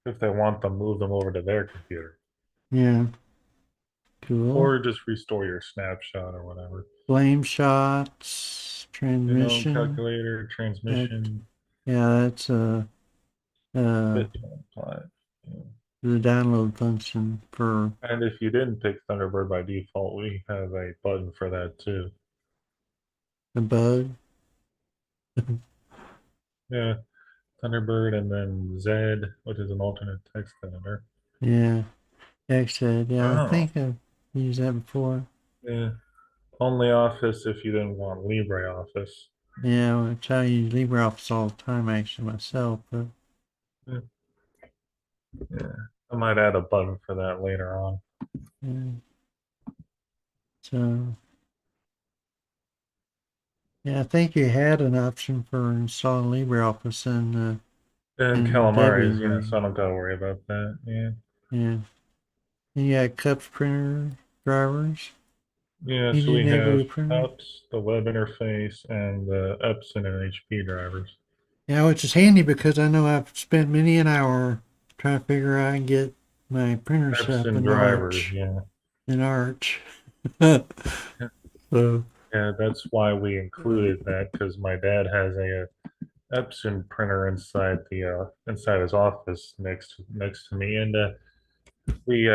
if they want them, move them over to their computer. Yeah, cool. Or just restore your snapshot or whatever. Flame shots, transmission. Calculator, That transmission, yeah, that's uh bit apply. Yeah. the download function for And if you didn't pick Thunderbird by default, we have a button for that too. the bug. Yeah, Thunderbird and then Z, which is an alternate text editor. Yeah, Xed. Yeah, I Oh, think I've used that before. yeah. Only Office if you didn't want LibreOffice. Yeah, which I use LibreOffice all the time actually myself. But Yeah, yeah. I might add a button for that later on. yeah, so yeah, I think you had an option for installing LibreOffice And in Calamari Debian is, yeah, so I version. don't gotta worry about that. Yeah. Yeah, and you got Cups printer drivers. Yeah, You so need to we enable have your printer. apps, the web interface, and the Epson and HP drivers. Yeah, which is handy because I know I've spent many an hour trying to figure out and get my printer set up Epson in drivers, Arch. yeah. in Arch. Yeah, So, yeah, that's why we included that because my dad has a Epson printer inside his office next to me, and we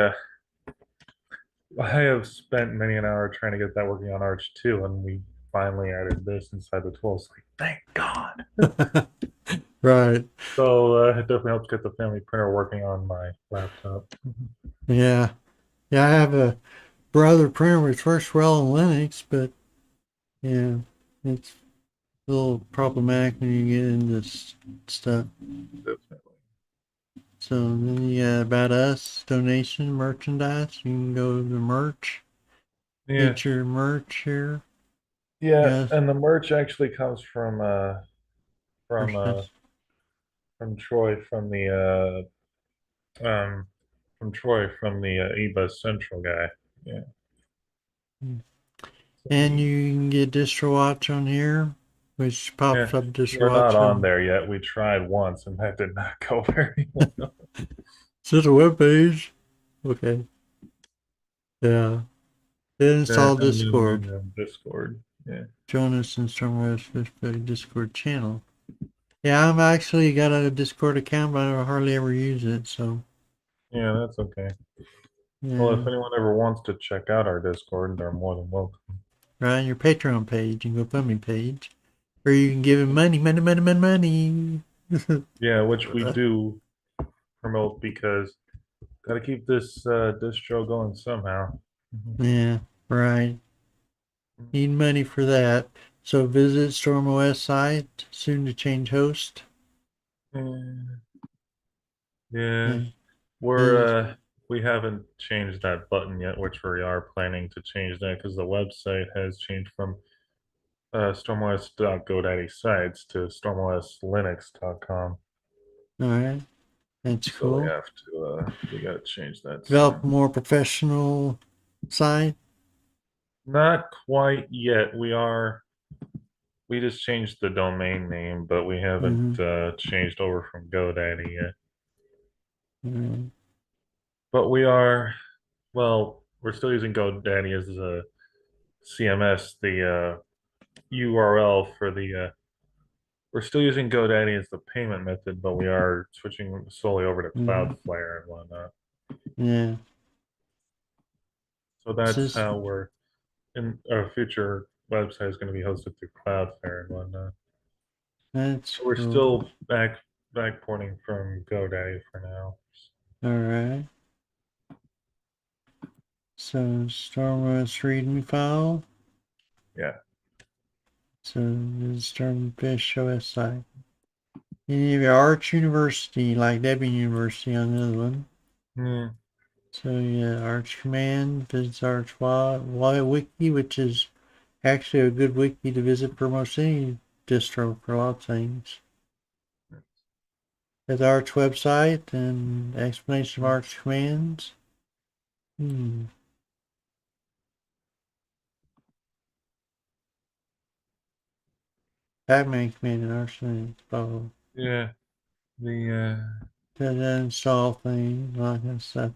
I have spent many an hour trying to get that working on Arch too, and we finally added this inside the tool. It's like, thank God. right. So it definitely helps get the family printer working on my laptop. Yeah. Yeah, I have a brother printer which works well in Linux, but yeah, it's a little problematic when you get into stuff. Definitely. So then you got about us, donation, merchandise. You can go to merch, Yeah, get your merch here. yeah, Yes, and the merch actually comes from merchandise. Troy from the eBus Central guy. Yeah. So And you can get distro watch on here, which yeah, pops up distro we're not watch on on. there yet. We tried once and that did not go very well. Is this a web page? Okay. Yeah. Then Yeah, install and then Discord. Discord. Yeah, Join us in StormOS Facebook Discord channel. Yeah, I've actually got a Discord account, but I hardly ever use it. So, yeah, that's okay. Well, yeah. if anyone ever wants to check out our Discord, they're more than welcome. Right on your Patreon page and GoFundMe page. Or you can give him money, money, money, money, money. Yeah, which we do promote because got to keep this distro going somehow. Yeah, right. Need money for that. So visit StormOS site, soon to change host. Mhm. Yeah, Yeah, we're is we haven't changed that button yet, which we are planning to change that because the website has changed from stormos.godaddy sites to stormoslinux.com. all right. That's So cool. we got to change that Develop a soon. more professional site. Not quite yet. We just changed the domain name, but we haven't Mm-hmm. changed over from GoDaddy yet. Right. But we are, well, we're still using GoDaddy as a CMS, the URL for we're still using GoDaddy as the payment method, but we are switching solely over to Mm-hmm. Cloudflare and whatnot. Yeah. So This that's is how we're in our future website is going to be hosted through Cloudflare and whatnot. that's We're cool. still backporting from GoDaddy for now. All right. So StormOS README file. Yeah. So this is Stormfish OS site. You have Arch University, like Debian University on the other one. Mm, So yeah, Arch command visits Arch wiki, which is actually a good wiki to visit for most any distro for a lot of things. There's Arch website and explanation of Arch commands. Hmm. Pacman command in Arch Linux. Blah. yeah. The That install thing, all that kind of stuff.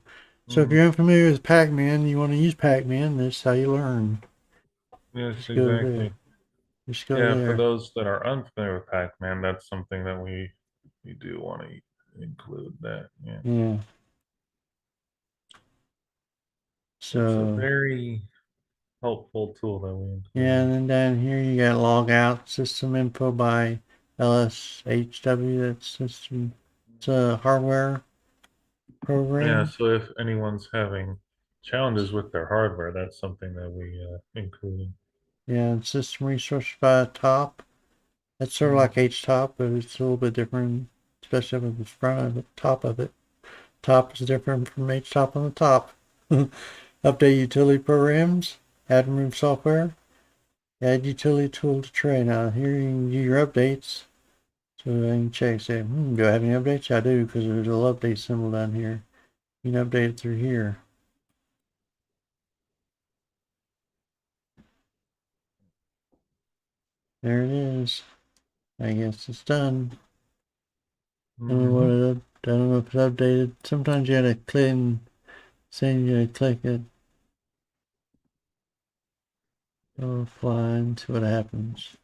So if mm, you're unfamiliar with Pacman, you want to use Pacman, that's how you learn. yes, Just go there. exactly. Just go Yeah, for there. those that are unfamiliar with Pac-Man, that's something that we do want to include that. Yeah. Yeah. It's a So very helpful tool that we yeah, include. and then down here you got log out system info by LSHW. That's system. It's a hardware Yeah, program. so if anyone's having challenges with their hardware, that's something that we include. Yeah, and system resource by top. That's sort of Mm, like HTOP, but it's a little bit different, especially up at the front of it, top of it. Top is different from HTOP on the top. Update utility programs. Add and remove software. Add utility tool to tray. Now here you can do your updates. So I can check, say, do I have any updates? I do, because there's a little update symbol down here. You can update it through here. There it is. I guess it's done. I don't know what hmm I don't know if it's updated. Sometimes you gotta click and saying you gotta click it. Go fly and see what happens.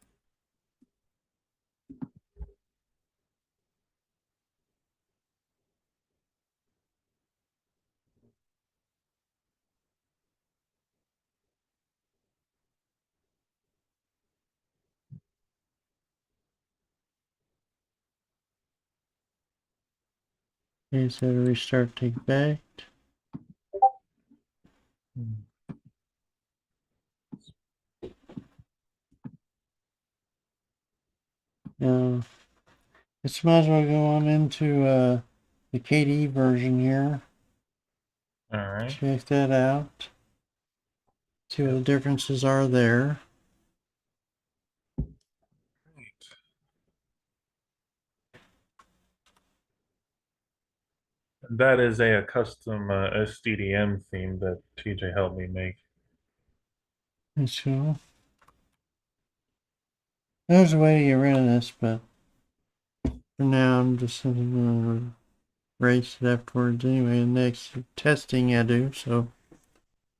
Okay, so restart, take back. Now, let's might as well go on into the KDE version here. All right. Check that out. See what the Yep. differences are there. That is a custom SDDM theme that TJ helped me make. That's cool. There's a way to get rid of this, but for now I'm just going to erase it afterwards anyway. The next testing I do, so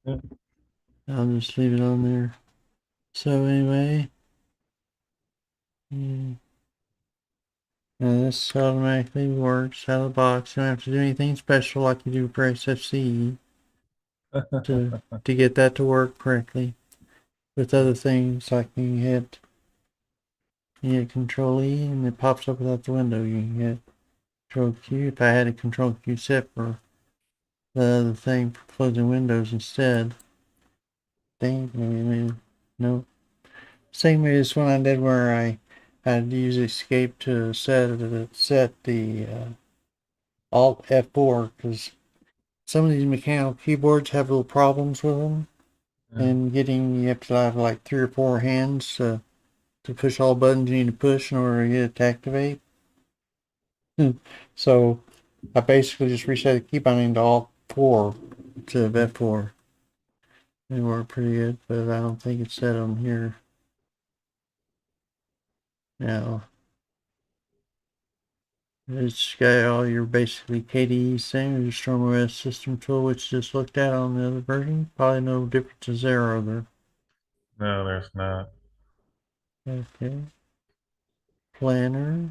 Yep. I'll just leave it on there. So anyway, now this automatically works out of the box. You don't have to do anything special like you do for SFC to get that to work correctly. With other things like you hit Control E and it pops up without the window. You can hit Control Q. If I had a Control Q set for the other thing for closing windows instead. No. Same way as when I did where I had to use Escape to set the Alt F4 because some of these mechanical keyboards have little problems with them, and you have to have like 3 or 4 hands to push all buttons you need to push in order to get it to activate. So I basically just reset the key binding to Alt 4 instead of F4. It worked pretty good, but I don't think it's set on here. Now, it's got all your basically KDE same as your StormOS system tool, which just looked at on the other version. Probably no differences there, are there? No, there's not. Okay. Planner.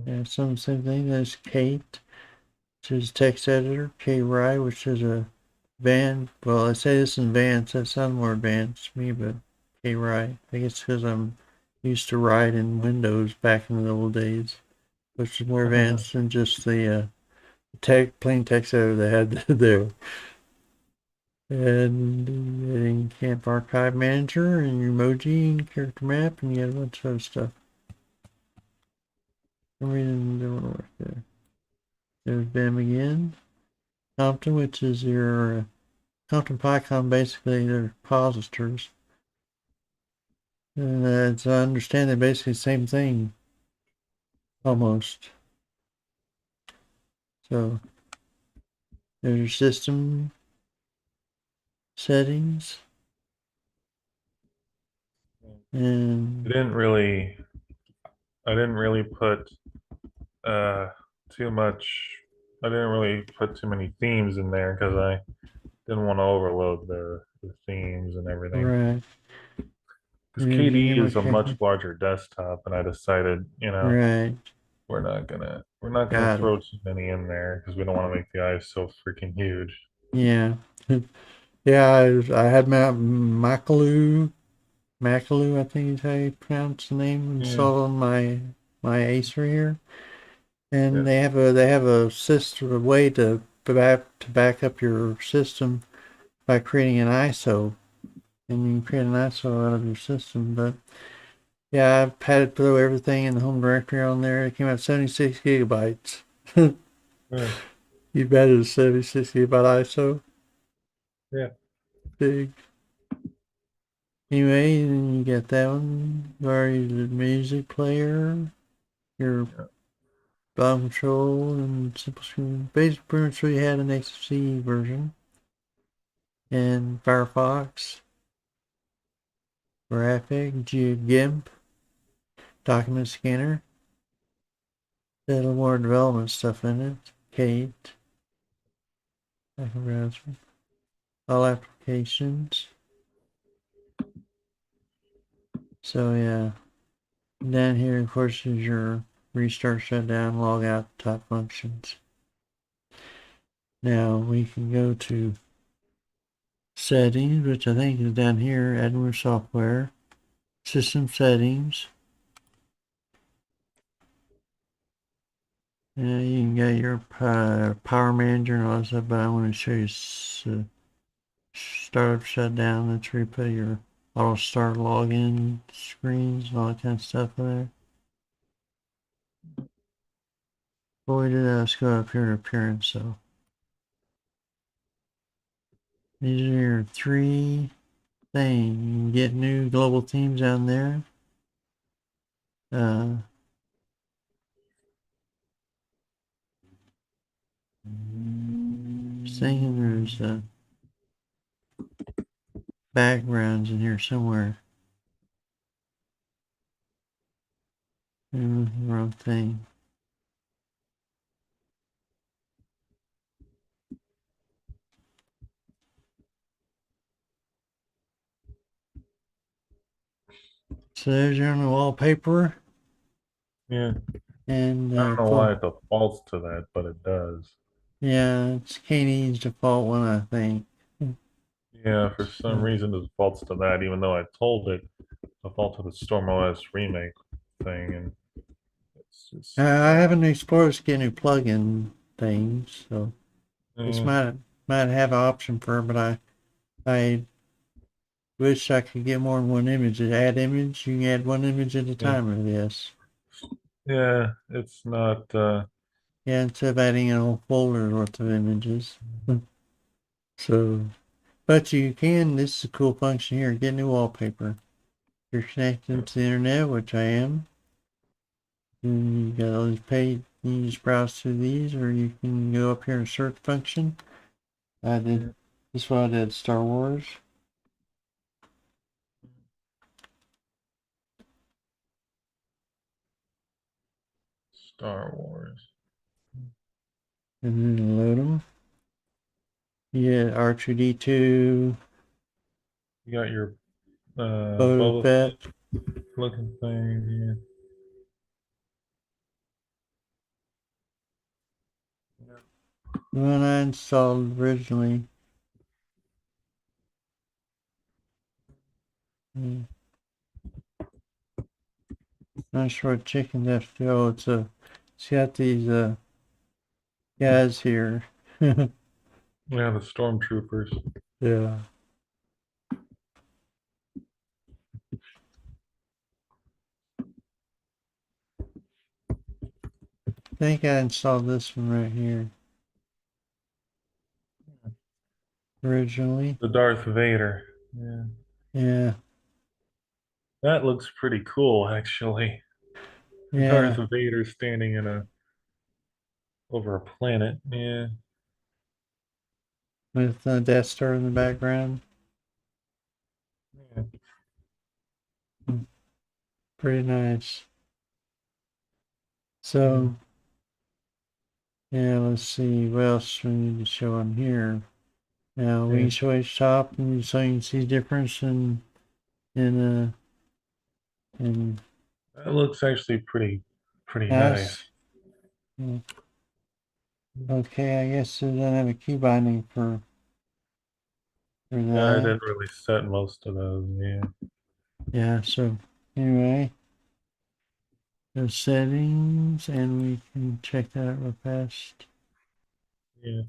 Yeah, same thing. There's Kate, which is text editor. K-Write, which is a well, I say this is advanced. That sounds more advanced to me, but K-Write. I guess because I'm used to write in Windows back in the old days, which is more advanced than just the plain text editor they had there. And Camp Archive Manager and your emoji and character map, and you got a bunch of other stuff. For some reason, it don't work there. There's BAM again. Compton, which is your Compton PyCon, basically their repositories. And as I understand, they're basically the same thing, almost. So there's your system settings, and I didn't really put too much. I didn't really put too many themes in there because I didn't want to overload the themes and everything. right. Because And you KDE get my is a much character. larger desktop, and I decided, Right. we're not gonna Got it. throw too many in there because we don't want to make the eyes so freaking huge. Yeah. Yeah, I had Makalu, I think is how you pronounce the name, Yeah, installed on my Acer here, and yeah. they have a system, a way to back up your system by creating an ISO, and you can create an ISO out of your system. But yeah, I've had to throw everything in the home directory on there. It came out 76 gigabytes. Yeah, You bet it's 76 gigabyte ISO, yeah. big. Anyway, then you get that one. Where the music player, your Yeah. bottom control, and simple screen. Basically, pretty much we had an XFCE version. And Firefox, graphic, GIMP, document scanner. A little more development stuff in it. Kate, I can browse all applications. So yeah, down here, of course, is your restart, shutdown, log out type functions. Now we can go to settings, which I think is down here, admin software, system settings. Yeah, you can get your power manager and all that stuff, but I want to show you startup shutdown. That's where you put your auto start login screens and all that kind of stuff in there. Before we do that, let's go up here to appearance. So these are your three things. You can get new global themes down there. Thinking there's backgrounds in here somewhere. Wrong thing. So there's your own wallpaper. Yeah. And I don't know why it defaults to that, but it does. yeah, it's Katie's default one, I think. Yeah, for some reason it defaults to that, even though I told it default to the StormOS remake thing, and it's just I haven't explored to get new plugin things, so this yeah, might have an option for it, but I wish I could get more than one image. To add image, you can add one image at a yeah, time with this. yeah. It's not. Yeah, instead of adding a whole folder worth of images. So, but you can, this is a cool function here, get new wallpaper. You're connected to the internet, which I am. And you got all these paid, you can just browse through these, or you can go up here and search function. I did, this is what I did, Star Wars. Star Wars. And then load them. Yeah, R2D2, You got your Boba Boba Fett. Fett looking thing. Yeah. The one I installed originally. Not sure what chicken have to go. It's got these guys here. Yeah, the stormtroopers. Yeah. I think I installed this one right here originally. The Darth Vader. Yeah. Yeah. That looks pretty cool, actually. Darth Yeah. Vader standing in a over a planet. Yeah. With the Death Star in the background. Yeah. Pretty nice. Yeah. So, yeah, let's see what else we need to show on here. Now, we Yeah. can show each top and so you can see difference in in That looks actually pretty nice. us. Yeah. Okay, I guess it doesn't have a key binding for Yeah, I that. didn't really set most of those. Yeah. Yeah, so anyway, the settings, and we can check that out real fast. Yeah.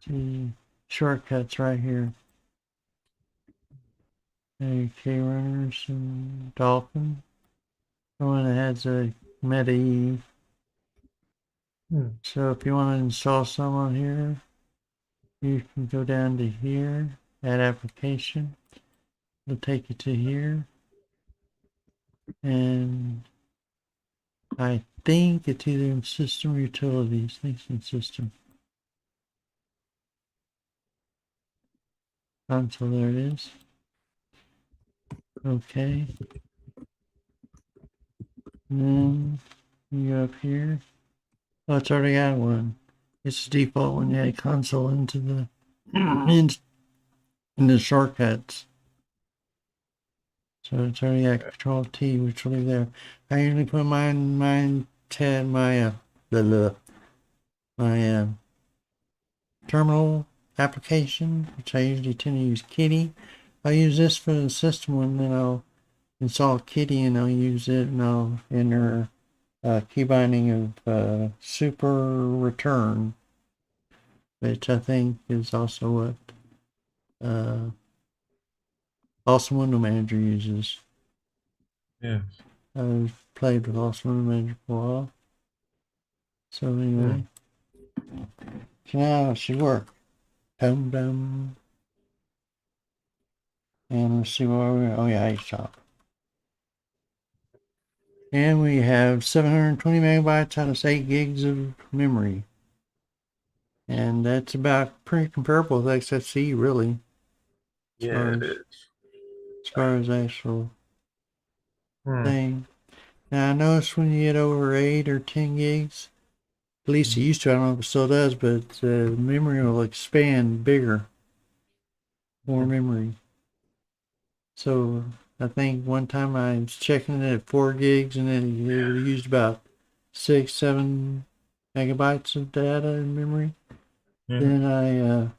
See shortcuts right here. Okay, runners and Dolphin. The one that has a meta E. Hmm. So if you want to install some on here, you can go down to here, add application. It'll take you to here. And I think it's either in system or utilities. I think it's in system. Console, there it is. Okay. And then you go up here. Oh, it's already got one. It's the default one. Yeah, console into the into shortcuts. So it's already at Control T, which will leave there. I usually put my terminal application, which I usually tend to use Kitty. I'll use this for the system one, then I'll install Kitty and I'll use it and I'll enter key binding of super return, which I think is also what Awesome Window Manager uses. Yes. I've played with Awesome Window Manager for a while. So anyway, so now it should work. Dum dum. And let's see where we are. Oh yeah, HTOP. And we have 720 megabytes out of 8 gigs of memory. And that's about pretty comparable with XFC, really. Yeah, it is. As far as actual Hmm. thing. Now I noticed when you get over 8 or 10 gigs, at least it used to, I don't know if it still does, but the memory will expand bigger. More memory. So I think one time I was checking it at 4 gigs and it used about 6-7 megabytes of data in memory. Yeah. Then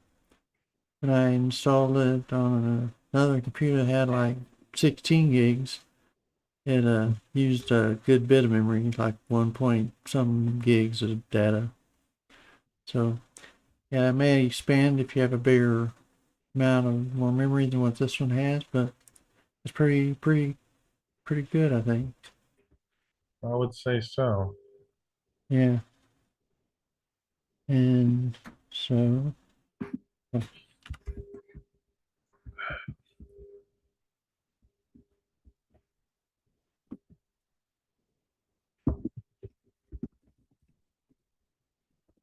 when I installed it on another computer that had like 16 gigs, it used a good bit of memory, like 1 point some gigs of data. So yeah, it may expand if you have a bigger amount of more memory than what this one has, but it's pretty good, I think. I would say so. Yeah. And so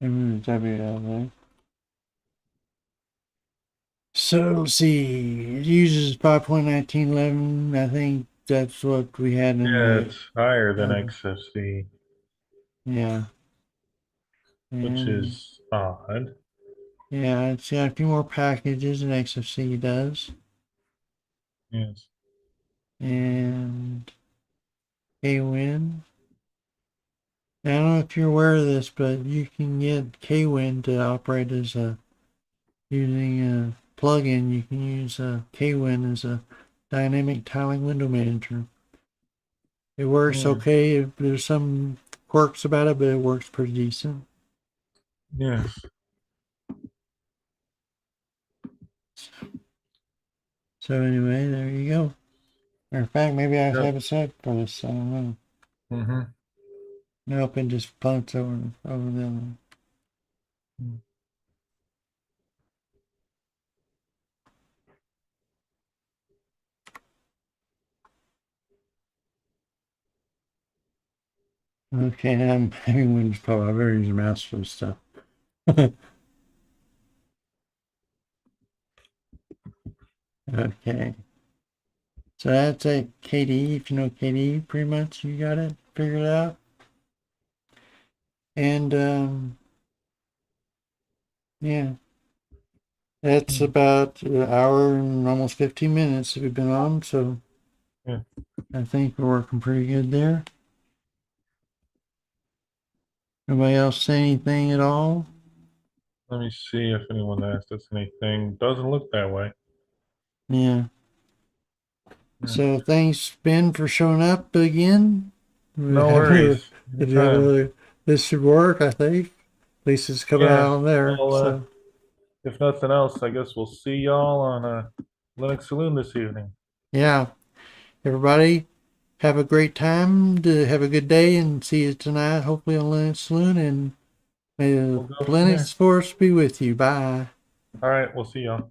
I'm gonna W out of there. So let's see. It uses 5.1911. I think that's what we had in Yeah, the it's higher than other. XFC, Yeah. which And is odd. yeah, it's got a few more packages than XFC does. Yes. And KWin. Now, I don't know if you're aware of this, but you can get KWin to operate as a using a plugin. You can use KWin as a dynamic tiling window manager. It works Yeah. okay. There's some quirks about it, but it works pretty decent. Yes. So anyway, there you go. Matter of fact, maybe I Yep. have it set for this. I don't know. Mm-hmm. Nope, it just punts over them. Okay, I'm having Windows Pro. I better use a mouse for this stuff. Okay. So that's a KDE. If you know KDE, pretty much you got it figured out. And yeah, that's about an hour and almost 15 minutes that we've been on. So Yeah. I think we're working pretty good there. Nobody else say anything at all? Let me see if anyone asked us anything. Doesn't look that way. Yeah. Yeah. So thanks, Ben, for showing up again. We No have another, worries. if you have Anytime. another, this should work, I think. At least it's coming Yeah. out on there. Well, So if nothing else, I guess we'll see y'all on Linux Saloon this evening. yeah, everybody have a great time. Have a good day, and see you tonight. Hopefully on Linux Saloon, and may the We'll go from there. Linux Force be with you. Bye. All right. We'll see y'all.